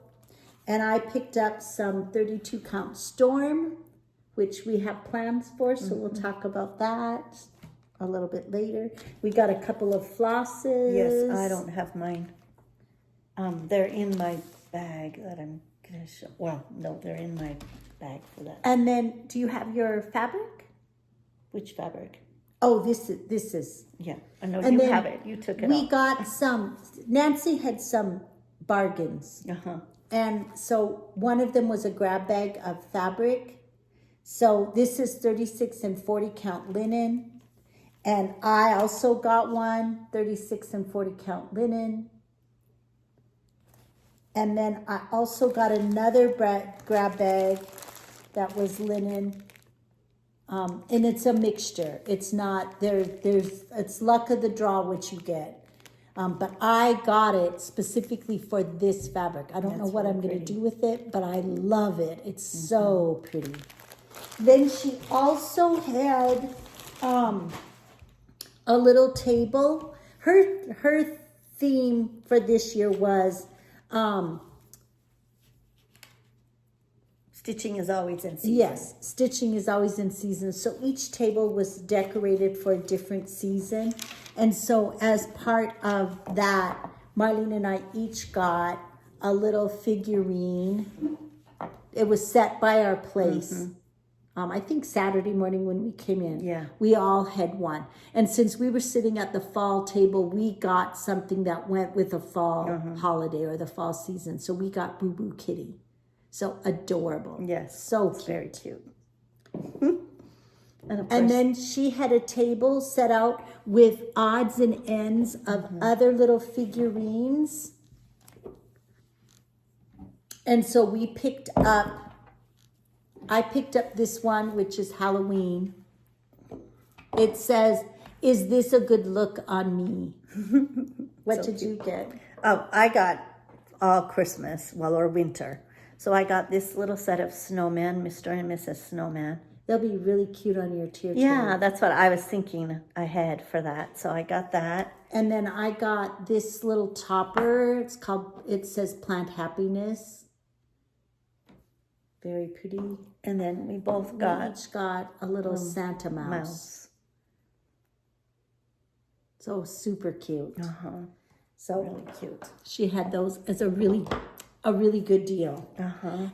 and I picked up some 32 count Storm, which we have plans for, so we'll talk about that a little bit later. We got a couple of flosses. Yes, I don't have mine. They're in my bag that I'm gonna show. Well, no, they're in my bag for that. And then, do you have your fabric? Which fabric? Oh, this is. Yeah, I know And you then have it. You took it We off. got some. Nancy had some bargains, and so one of them was a grab bag of fabric. So this is 36 and 40 count linen, and I also got one 36 and 40 count linen. And then I also got another grab bag that was linen. And it's a mixture. It's not, it's luck of the draw what you get. But I got it specifically for this fabric. I don't know what I'm going to do with it, but I love it. It's so pretty. Then she also had a little table. Her theme for this year was Stitching is always in season. yes, stitching is always in season. So each table was decorated for a different season. And so as part of that, Marlene and I each got a little figurine. It was set by our place. I think Saturday morning when we came in, Yeah. we all had one. And since we were sitting at the fall table, we got something that went with the fall holiday or the fall season. So we got Boo Boo Kitty. So adorable. Yes. So It's very cute. And then she had a table set out with odds and ends of other little figurines. And so I picked up this one, which is Halloween. It says, "Is this a good look on me?" What did you get? Oh, I got all Christmas, or winter. So I got this little set of snowmen, Mr. and Mrs. Snowman. They'll be really cute on your tier. Yeah, that's what I was thinking ahead for that. So I got that. And then I got this little topper. It says Plant Happiness. Very pretty. And then we both We got each got a little Santa mouse. So super cute. So really cute. she had those as a really good deal.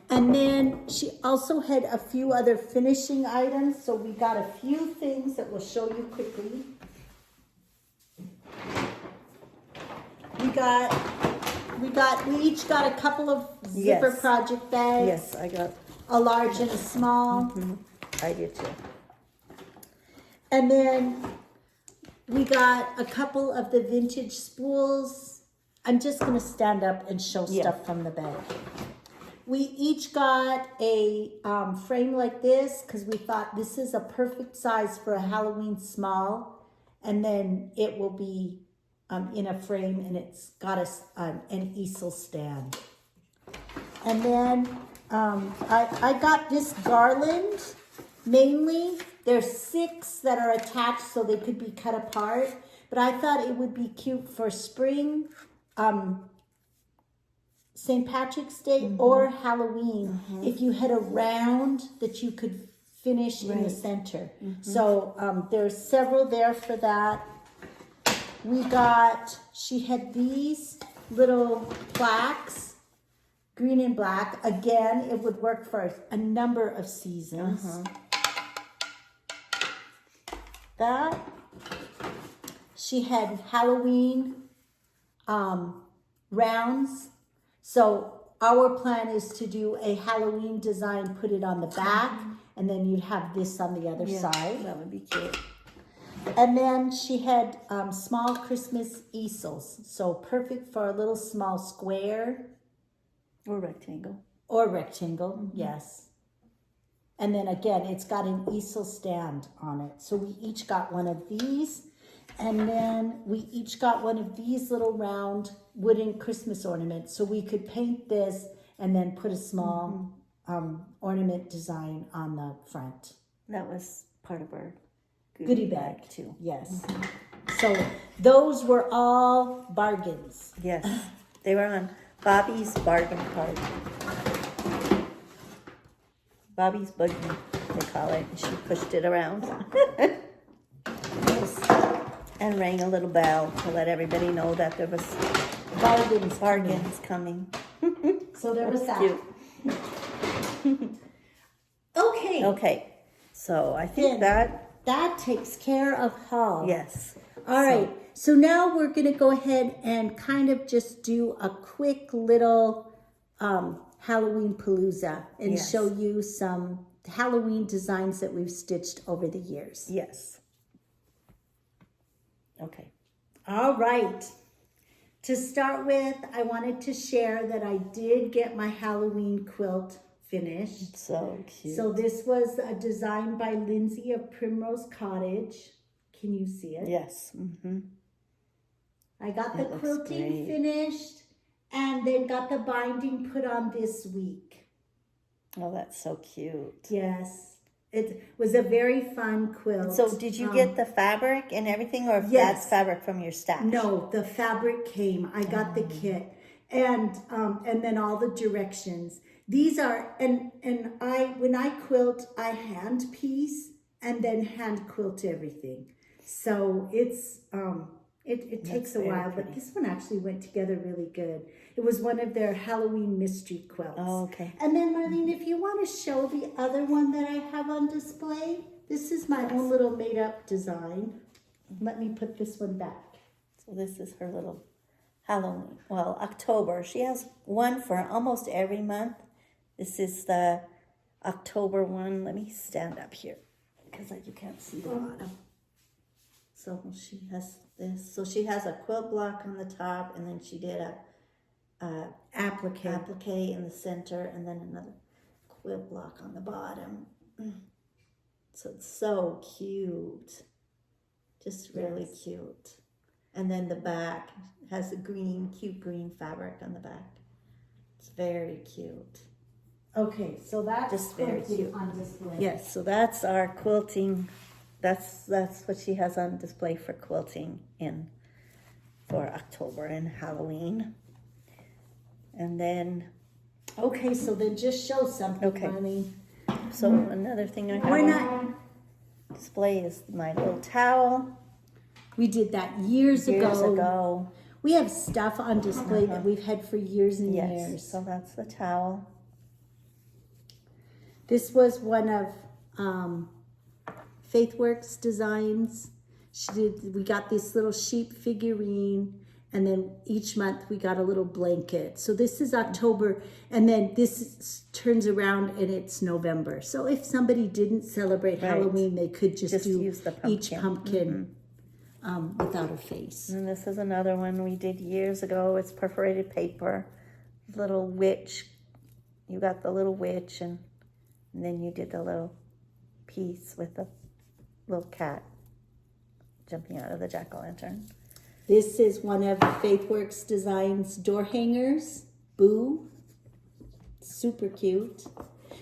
And then she also had a few other finishing items. So we got a few things that we'll show you quickly. We each got a couple of zipper Yes. project bags. Yes, I got. A large and a small. I did too. And then we got a couple of the vintage spools. I'm just going to stand up and show stuff from the bag. We each got a frame like this because we thought this is a perfect size for a Halloween small. And then it will be in a frame, and it's got an easel stand. And then I got this garland. Mainly, there's 6 that are attached so they could be cut apart. But I thought it would be cute for spring, St. Patrick's Day, or Halloween. If you had a round that you could finish in the center. So there's several there for that. She had these little plaques, green and black. Again, it would work for a number of seasons. That. She had Halloween rounds. So our plan is to do a Halloween design, put it on the back, and then you'd have this on the other side. That would be cute. And then she had small Christmas easels. So perfect for a little small square. Or rectangle. Or rectangle, yes. And then again, it's got an easel stand on it. So we each got one of these. And then we each got one of these little round wooden Christmas ornaments. So we could paint this and then put a small ornament design on the front. That was part of our Goodie bag too. Yes. So those were all bargains. Yes. They were on Bobby's bargain card. Bobby's buggy, they call it. She pushed it around. And rang a little bell to let everybody know that there was bargains coming. So there was that. Cute. Okay. Okay, so I think that takes care of Hall. yes. All right. So now we're going to go ahead and kind of just do a quick little Halloween palooza and Yes. show you some Halloween designs that we've stitched over the years. Yes. Okay. All right. To start with, I wanted to share that I did get my Halloween quilt finished. So cute. So this was a design by Lindsay of Primrose Cottage. Can you see it? Yes. Mm-hmm. I got the It looks quilting great. finished and then got the binding put on this week. Oh, that's so cute. Yes. It was a very fun quilt. So did you get the fabric and everything, or if yes. that's fabric from your stash? No, the fabric came. I got the kit and then all the directions. These are and I when I quilt, I hand piece and then hand quilt everything. So it's it takes a while, but this one actually went together really good. It was one of their Halloween mystery quilts. Oh, okay. And then Marlene, if you want to show the other one that I have on display, this is my own little made up design. Let me put this one back. So this is her little Halloween. Well, October. She has one for almost every month. This is the October one. Let me stand up here because you can't see the bottom. So she has this. So she has a quilt block on the top, and then she did a applique in the center, and then another quilt block on the bottom. So it's so cute. Just really cute. And then the back has a cute green fabric on the back. It's very cute. Okay, so that's Just very cute. on display. Yes, so that's our quilting. That's what she has on display for quilting for October and Halloween. And then Okay, so then just show something, Okay. Marlene. so another thing I have We're on display is my little towel. We did that years ago. We have stuff on display that we've had for years and Yes, years. so that's the towel. This was one of Faithwurks designs. We got this little sheep figurine, and then each month we got a little blanket. So this is October, and then turns around and it's November. So if somebody didn't celebrate Halloween, they could just do use the each pumpkin without a face. And this is another one we did years ago. It's perforated paper. Little witch. You got the little witch, and then you did the little piece with the little cat jumping out of the jack-o'-lantern. This is one of Faithwurks Designs door hangers. Boo. Super cute.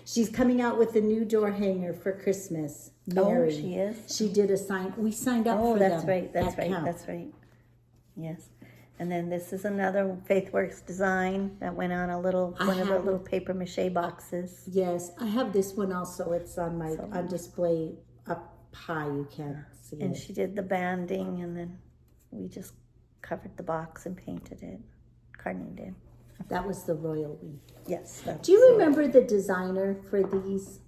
She's coming out with a new door hanger for Christmas. Mary. Oh, she is? She did a sign. We signed up Oh, for that's them right. That's at right. camp. That's right. Yes. And then this is another Faithwurks design that went on one of the little paper mache boxes. Yes, I have this one also. It's on display up high. You can't see And it. she did the banding, and then we just covered the box and painted it. Carlene did. That was the royal we. Yes. Do you remember the designer for these?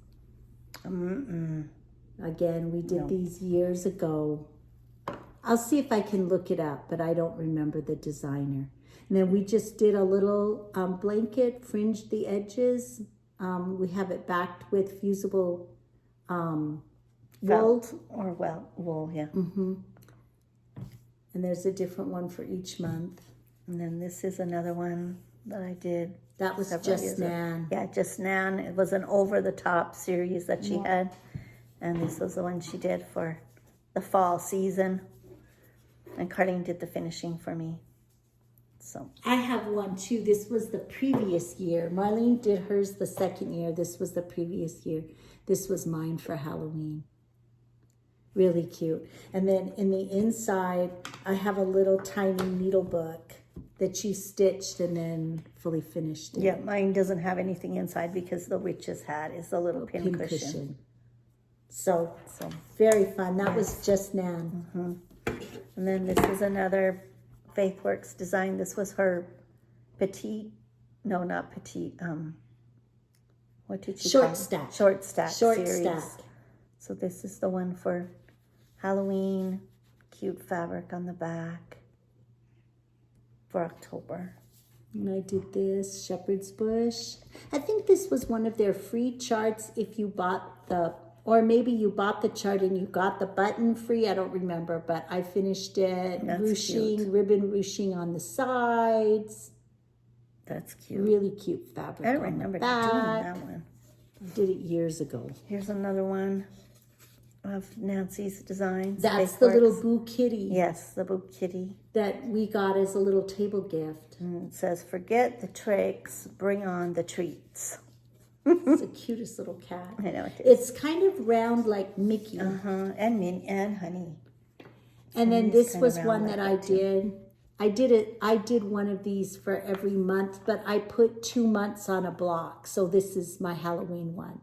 Mm-mm. Again, we did these years ago. I'll see if I can look it up, but I don't remember the designer. And then we just did a little blanket, fringed the edges. We have it backed with fusible wool. Wool, yeah. Mm-hmm. And there's a different one for each month. And then this is another one that I did. That was Just Nan. Yeah, Just Nan. It was an over-the-top series that she had. And this was the one she did for the fall season. And Carlene did the finishing for me. So I have one too. This was the previous year. Marlene did hers the second year. This was the previous year. This was mine for Halloween. Really cute. And then in the inside, I have a little tiny needle book that she stitched and then fully finished it. yeah, mine doesn't have anything inside because the witch's hat is the little pin cushion. So very fun. That was Just Nan. Mm-hmm. And then this is another Faithwurks design. This was her petite no, not petite. What did you Short call it? stack. Short stack Short series. stack. So this is the one for Halloween. Cute fabric on the back for October. And I did this, Shepherd's Bush. I think this was one of their free charts if you bought or maybe you bought the chart and you got the button free. I don't remember, but I finished it. That's ruching, cute. ribbon ruching on the sides. That's cute. Really cute fabric. I don't on remember the doing back. that one. I did it years ago. Here's another one of Nancy's designs. That's the Faithwurks. little Boo Kitty Yes, the Boo Kitty. that we got as a little table gift. And it says, forget the tricks, bring on the treats. It's the cutest little cat. I know it is. It's kind of round like Mickey. And Minnie and Honey. And then Honey's this kinda was round one like that I that, too. did. I did one of these for every month, but I put 2 months on a block. So this is my Halloween one.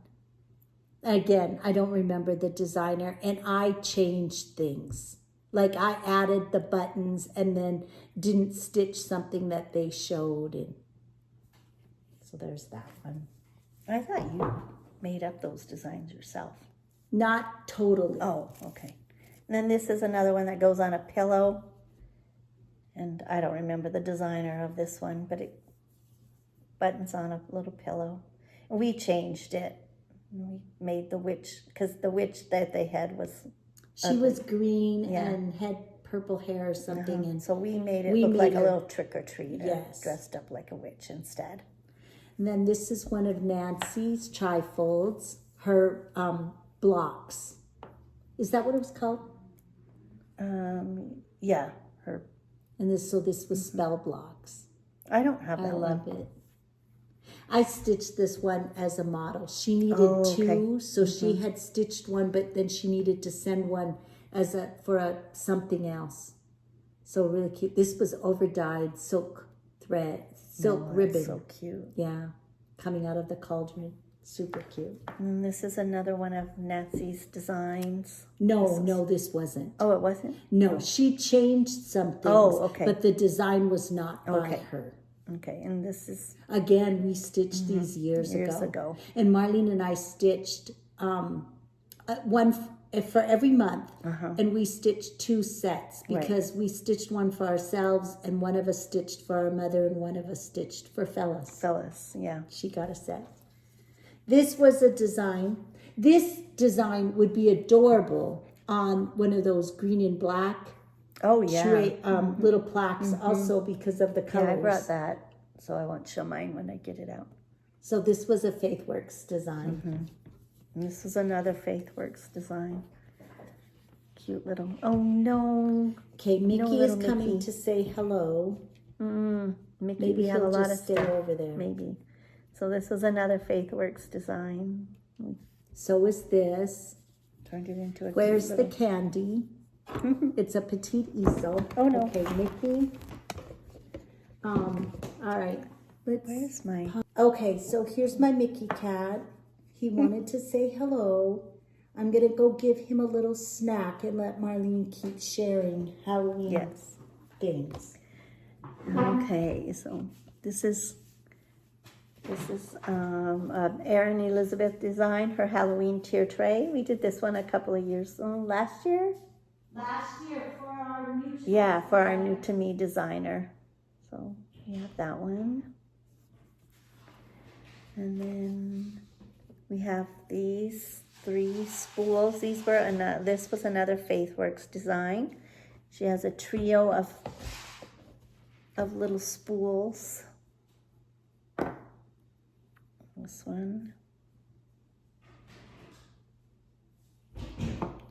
Again, I don't remember the designer, and I changed things. Like I added the buttons and then didn't stitch something that they showed. And so there's that one. I thought you made up those designs yourself. Not totally. Oh, okay. And then this is another one that goes on a pillow. And I don't remember the designer of this one, but it buttons on a little pillow. And we changed it. We made the witch, because the witch that they had was... She was green Yeah. and had purple hair or something. And So we made it we look made like a her- little trick-or-treater, Yes. dressed up like a witch instead. And then this is one of Nancy's trifolds, her blocks. Is that what it was called? Yeah, her... And this was spell blocks. I don't have I that love one. it. I stitched this one as a model. She needed okay. 2, so she had stitched one, but then she needed to send one as something else. So really cute. This was over-dyed silk thread, silk ribbon. That's so cute. Yeah, coming out of the cauldron. Super cute. And this is another one of Nancy's designs. No, this wasn't. Oh, it wasn't? No, she changed some things. Oh, okay. But the design was not by Okay. her. Okay, and this is Again, we stitched these years ago. And Marlene and I stitched one for every month, and we stitched 2 sets because we stitched one for ourselves, and one of us stitched for our mother, and one of us stitched for Phyllis. Phyllis, yeah. She got a set. This was a design. This design would be adorable on one of those green and black Oh, yeah. little plaques, also because of the colors. Yeah, I brought that, so I won't show mine when I get it out. So this was a Faithwurks design. And this is another Faithwurks design. Cute little, oh no. Okay, Mickey is little coming Mickey. to say hello. Mickey, Maybe we have a he'll lot of just stay stuff. over there. Maybe. So this is another Faithwurks design. So is this. Turned it into a Where's cute the little... candy? It's a petite easel. Oh, no. Okay, Mickey. All right. Where's my... Okay, so here's my Mickey cat. He wanted to say hello. I'm going to go give him a little snack and let Marlene keep sharing Halloween things. Okay, so this is Erin Elizabeth design, her Halloween tier tray. We did this one a couple of years last year. Last year for our new Yeah, for our new to me designer. So we have that one. And then we have these 3 spools. These were this was another Faithwurks design. She has a trio of little spools. This one.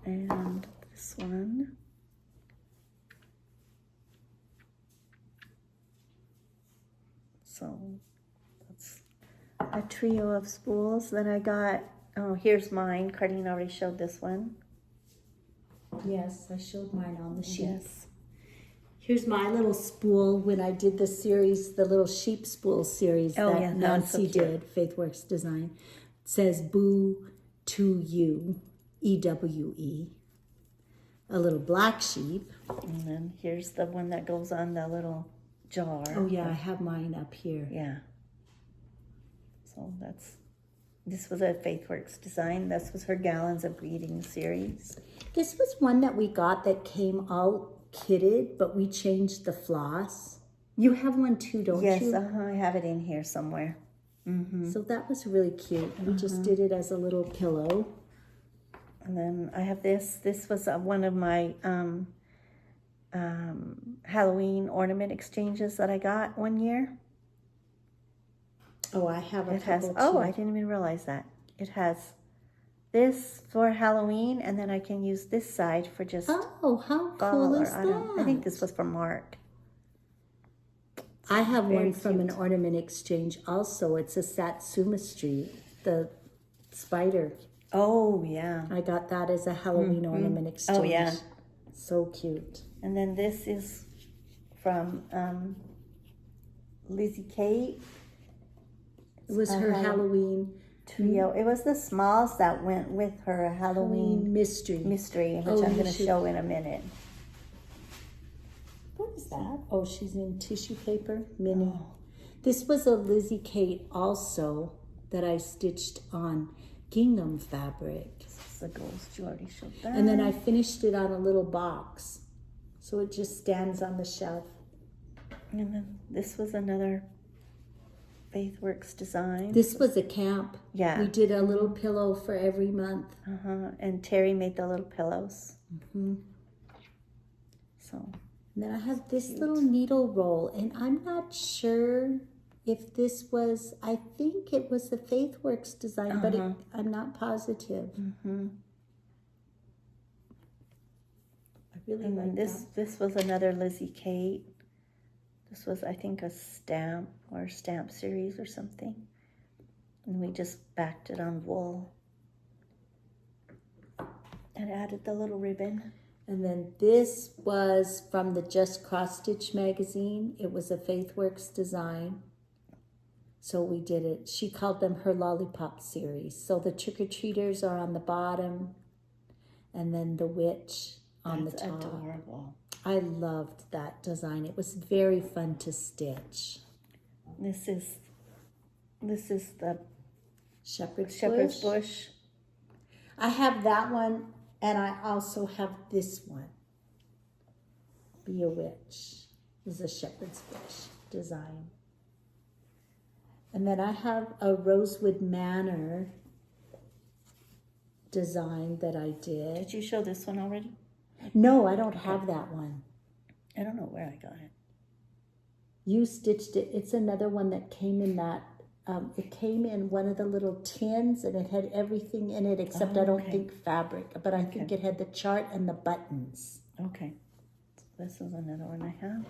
And this one. So that's a trio of spools that I got. Oh, here's mine. Carlene already showed this one. Yes, I showed mine on the sheet. Yes. Here's my little spool when I did the series, the little sheep spool series Oh, that yeah, that was so Nancy cute. did, Faithwurks Design. It says Boo to You, EWE. A little black sheep. And then here's the one that goes on the little jar. Oh yeah, I have mine up here. Yeah. So this was a Faithwurks design. This was her Gallons of Greetings series. This was one that we got that came all kitted, but we changed the floss. You have one too, don't you? Yes, I have it in here somewhere. Mm-hmm. So that was really cute. We just did it as a little pillow. And then I have this. This was one of my Halloween ornament exchanges that I got one year. Oh, I have a It has, couple too. I didn't even realize that. It has this for Halloween, and then I can use this side for just Oh, how fall, cool or is that? I think this was for Mark. I have Very one from an cute. ornament exchange also. It's a Satsuma Street, the spider. Oh, yeah. I got that as a Halloween ornament exchange. Oh, yeah. So cute. And then this is from Lizzie Kate. It was her Halloween Trio. It was the smalls that went with her Halloween mystery. mystery, which Oh, I'm you going to should- show in a minute. What is that? Oh, she's in tissue paper, mini. This was a Lizzie Kate also that I stitched on gingham fabric. This is the ghost. You already showed that. And then I finished it on a little box. So it just stands on the shelf. And then this was another Faithwurks design. This was a camp. Yeah. We did a little pillow for every month. And Terry made the little pillows. So And then I have this little needle roll, and I'm not sure if this was, I think it was the Faithwurks design, but I'm not positive. I really and like then that. this was another Lizzie Kate. This was, I think, a stamp series or something. And we just backed it on wool and added the little ribbon. And then this was from the Just Cross Stitch magazine. It was a Faithwurks design. So we did it. She called them her lollipop series. So the trick-or-treaters are on the bottom, and then the witch on That's the top. adorable. I loved that design. It was very fun to stitch. This is the Shepherd's bush. I have that one, and I also have this one. Be a Witch. This is a shepherd's bush design. And then I have a Rosewood Manor design that I did. Did you show this one already? No, I don't have that one. I don't know where I got it. You stitched it. It's another one that came in that, it came in one of the little tins, and it had everything in it except I don't think fabric, but I think it had the chart and the buttons. Okay. So this is another one I have.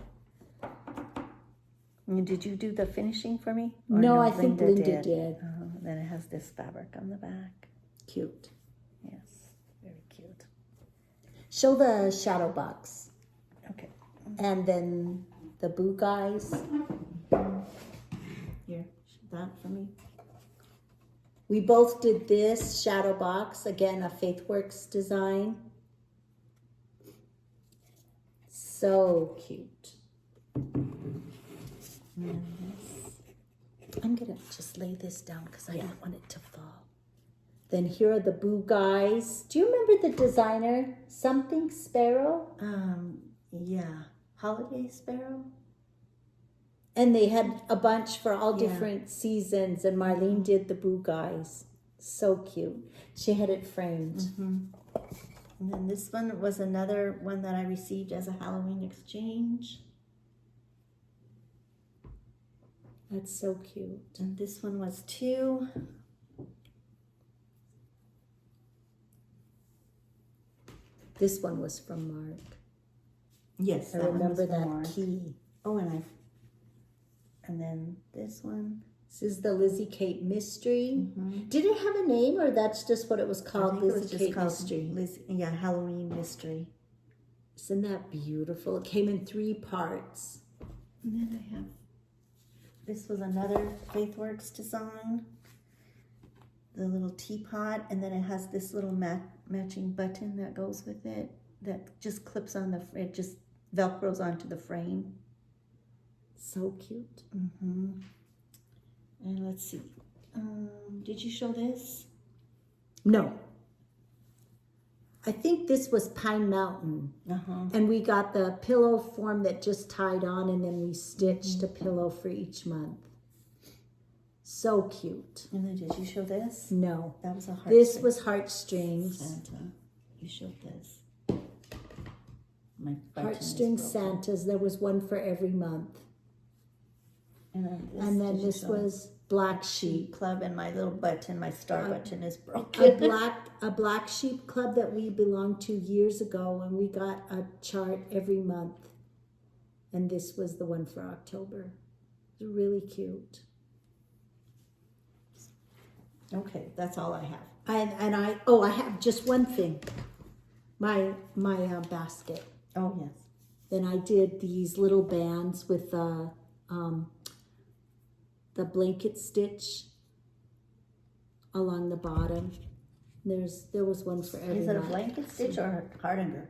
And did you do the finishing for me? Or No, I think Linda did. Then it has this fabric on the back. Cute. Yes, very cute. Show the shadow box. Okay. And then the boo guys. Here, show that for me. We both did this shadow box, again, a Faithwurks design. So cute. I'm gonna just lay this down because I don't want it to fall. Then here are the boo guys. Do you remember the designer? Something Sparrow? Yeah. Holiday Sparrow? And they had a bunch for all different seasons, and Marlene did the boo guys. So cute. She had it framed. And then this one was another one that I received as a Halloween exchange. That's so cute. And this one was too. This one was from Mark. Yes, I that one was remember from that Mark. key. Oh, and then this one. This is the Lizzie Kate Mystery. Did it have a name, or that's just what it was I called, think it was Lizzie just Kate called Mystery? Halloween Mystery. Isn't that beautiful? It came in 3 parts. And then I have, this was another Faithwurks design. The little teapot, and then it has this little matching button that goes with it that just clips on it just velcros onto the frame. So cute. And let's see. Did you show this? No. I think this was Pine Mountain. And we got the pillow form that just tied on, and then we stitched a pillow for each month. So cute. And then did you show this? No. That was a heart. This was Heartstrings. Santa. You showed this. My Heartstring Santas. There was one for every month. And then this was Black Sheep Club, and my little button, my star button is broken. A black sheep club that we belonged to years ago, and we got a chart every month. And this was the one for October. It's really cute. Okay, that's all I have. I have just one thing. My basket. Oh yes. Then I did these little bands with the blanket stitch along the bottom. There was one for every Is it a month. blanket stitch or hardinger?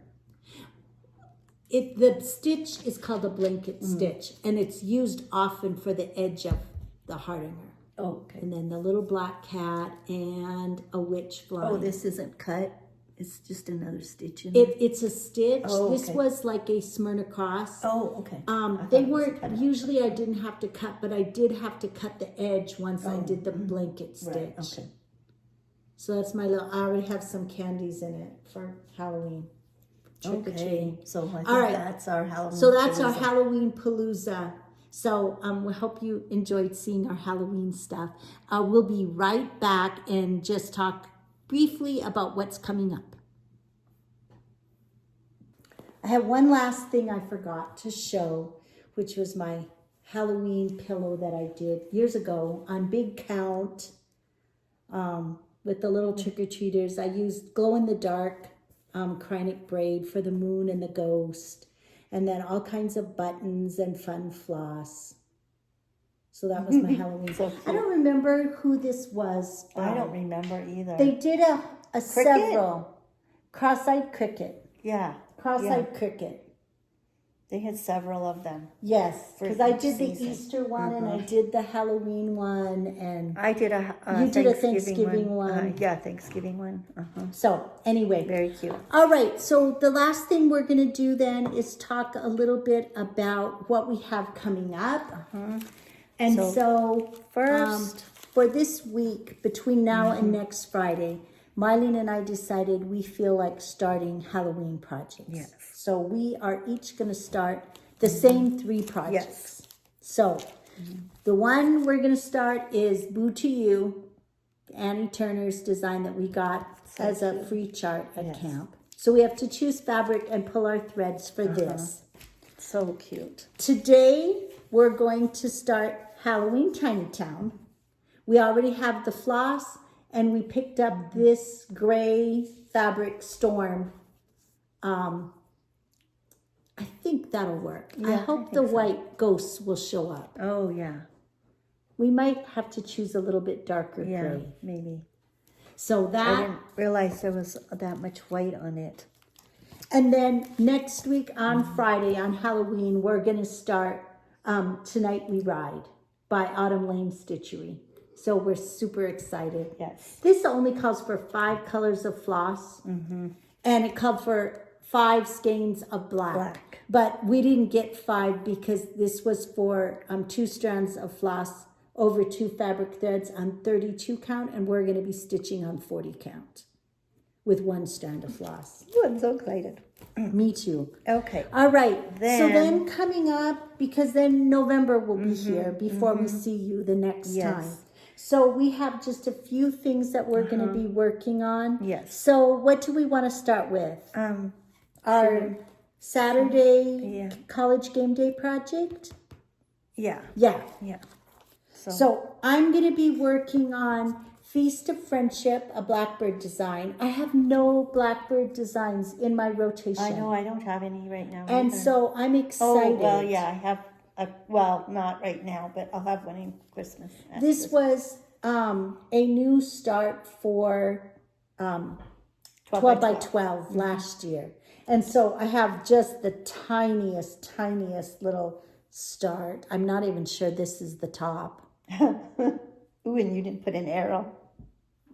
The stitch is called a blanket stitch, and it's used often for the edge of the hardinger. Oh, okay. And then the little black cat and a witch flying. Oh, this isn't cut. It's just another stitch in it. It's a stitch. Oh, This okay. was like a Smyrna cross. Oh, okay. They weren't, usually I didn't have to cut, but I did have to cut the edge once I did the blanket stitch. Right, okay. So that's my little, I already have some candies in it for Halloween. Trick or treating. So I think All right. that's our Halloween. So that's our palooza. Halloween palooza. So we hope you enjoyed seeing our Halloween stuff. We'll be right back and just talk briefly about what's coming up. I have one last thing I forgot to show, which was my Halloween pillow that I did years ago on Big Count with the little trick-or-treaters. I used glow-in-the-dark Krynic braid for the moon and the ghost, and then all kinds of buttons and fun floss. So that was my Halloween. I don't remember who this was. I don't remember either. They did a several. Cross-eyed cricket. Yeah. Cross-eyed cricket. They had several of them. Yes, because I did the season. Easter one and I did the Halloween one, and I did a you did a Thanksgiving one. Yeah, Thanksgiving one. So anyway, Very cute. all right. So the last thing we're going to do then is talk a little bit about what we have coming up. And so first, for this week, between now and next Friday, Marlene and I decided we feel like starting Halloween projects. Yes. So we are each going to start the same 3 projects. Yes. So the one we're going to start is Boo to You, Annie Turner's design that we got as a free chart at camp. So we have to choose fabric and pull our threads for this. So cute. Today, we're going to start Halloween Tiny Town. We already have the floss, and we picked up this gray fabric Storm. I think that'll work. I hope the white ghosts will show up. Oh, yeah. We might have to choose a little bit darker Yeah, gray. maybe. So I that, didn't realize there was that much white on it. and then next week on Friday, on Halloween, we're going to start Tonight We Ride by Autumn Lane Stitchery. So we're super excited. Yes. This only calls for 5 colors of floss, and it called for 5 skeins of black. But we didn't get 5 because this was for 2 strands of floss over 2 fabric threads on 32 count, and we're going to be stitching on 40 count with 1 strand of floss. Oh, I'm so excited. Me too. Okay. All right. So Then- then coming up, because then November will be here before we see you the next time. So we have just a few things that we're going to be working on. Yes. So what do we want to start with? Our Saturday college game day project? Yeah. Yeah. Yeah. So I'm going to be working on Feast of Friendship, a Blackbird design. I have no Blackbird designs in my rotation. I know I don't have any right now. And either. so I'm excited. Oh, well, yeah, I have not right now, but I'll have one in Christmas. This was a new start for 12 by 12 last year. And so I have just the tiniest little start. I'm not even sure this is the top. Ooh, and you didn't put an arrow.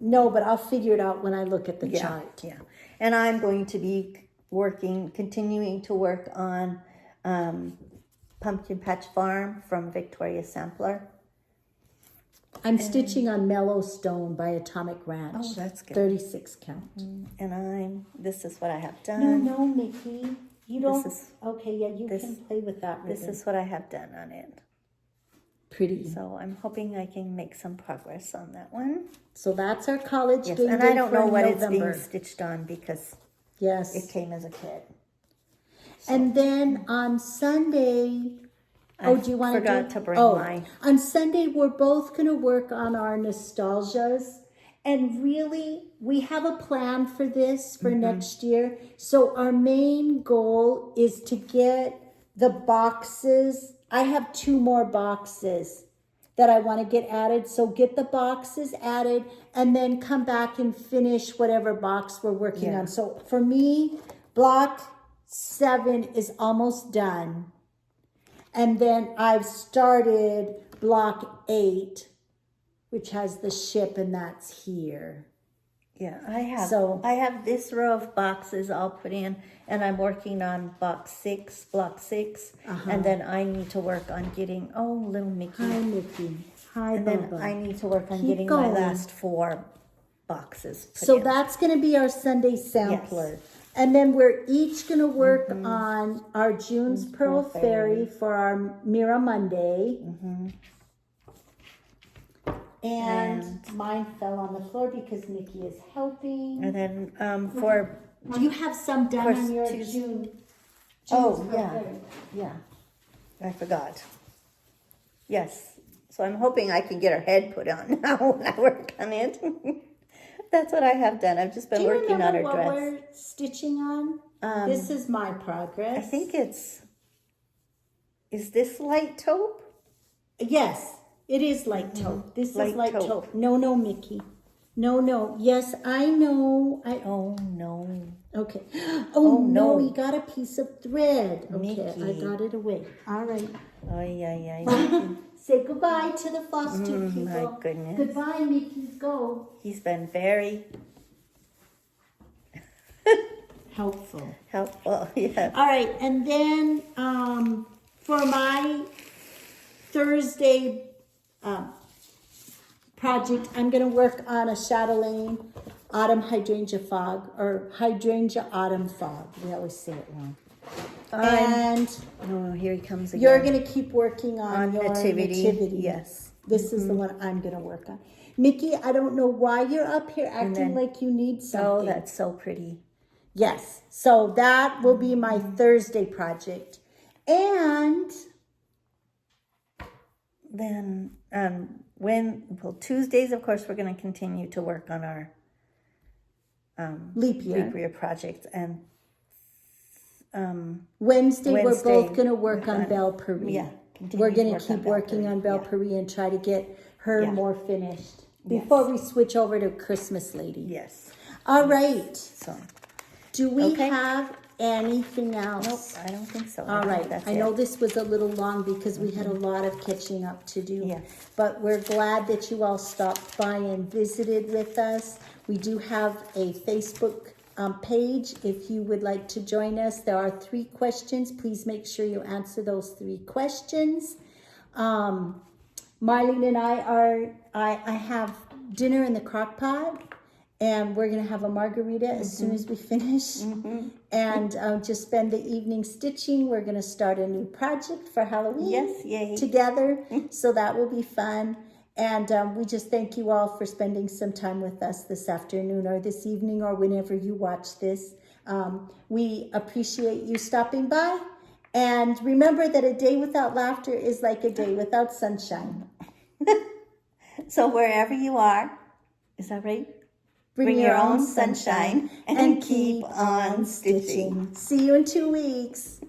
No, but I'll figure it out when I look at the chart. Yeah. And I'm going to be continuing to work on Pumpkin Patch Farm from Victoria Sampler. I'm stitching on Mellow Stone by Atomic Ranch. Oh, that's good. 36 count. And this is what I have done. No, Mickey. You don't. Okay, yeah, you this- can play with that. This is what I have done on it. Pretty. So I'm hoping I can make some progress on that one. So that's our college Yes, game and day I don't for know what November. it's being stitched on because Yes. it came as a kit. And then on Sunday, do you want forgot to bring mine. On Sunday, we're both going to work on our nostalgias. And really, we have a plan for this for next year. So our main goal is to get the boxes. I have 2 more boxes that I want to get added. So get the boxes added and then come back and finish whatever box we're working on. So for me, block 7 is almost done. And then I've started block 8, which has the ship, and that's here. Yeah, I have this row of boxes all put in, and I'm working on block 6, and then I need to work on getting, little Mickey. Hi, Mickey. Hi, And then Bubba. I need to work on Keep getting going. my last 4 boxes put So in. that's going to be our Sunday sampler. Yes. And then we're each going to work on our June's Pearl Fairy for our Mira Monday. And mine fell on the floor because Nikki is helping. And then for... Do you have some done course, on your Tuesday. June's Oh, Pearl yeah. Fairy? Yeah, I forgot. Yes, so I'm hoping I can get her head put on now when I work on it. That's what I have done. I've just been working on her what dress. we're stitching on? This is my progress. I think is this light taupe? Yes, it is light taupe. This Light is light taupe. taupe. No, Mickey. No. Yes, I know. Oh, no. Okay. Oh, no, no. we got a piece of thread. Okay, Mickey. I got it away. All right. Ay. Say goodbye to the Flosstube people. My goodness. Goodbye, Mickey. Go. He's been very Helpful. helpful. Yeah. All right, and then for my Thursday project, I'm going to work on a Chatelaine Autumn Hydrangea Fog, or Hydrangea Autumn Fog. We always say it wrong. And Oh, here he comes again. you're going to keep working on your Nativity. Nativity. Yes. This is the one I'm going to work on. Mickey, I don't know why you're up here acting like you need something. Oh, that's so pretty. Yes, so that will be my Thursday project. And Then Tuesdays, of course, we're going to continue to work on our leap year. project, and Wednesday, we're Wednesday, both going to work on Belle Paris. yeah, We're going work to keep on Belle working Paris, on Belle yeah. Paris and try to get her Yeah. more finished before we switch over to Christmas Lady. Yes. All right. So Do we Okay. have anything else? nope, I don't think so. All think right. that's I know it. this was a little long because we had a lot of catching up to do. Yes. But we're glad that you all stopped by and visited with us. We do have a Facebook page if you would like to join us. There are 3 questions. Please make sure you answer those 3 questions. Marlene and I have dinner in the crock pot. And we're going to have a margarita as soon as we finish. And just spend the evening stitching. We're going to start a new project for Halloween. Yes, yay. Together. So that will be fun. And we just thank you all for spending some time with us this afternoon or this evening or whenever you watch this. We appreciate you stopping by. And remember that a day without laughter is like a day without sunshine. So wherever you are, is that right? Bring your own sunshine and keep on stitching. See you in 2 weeks.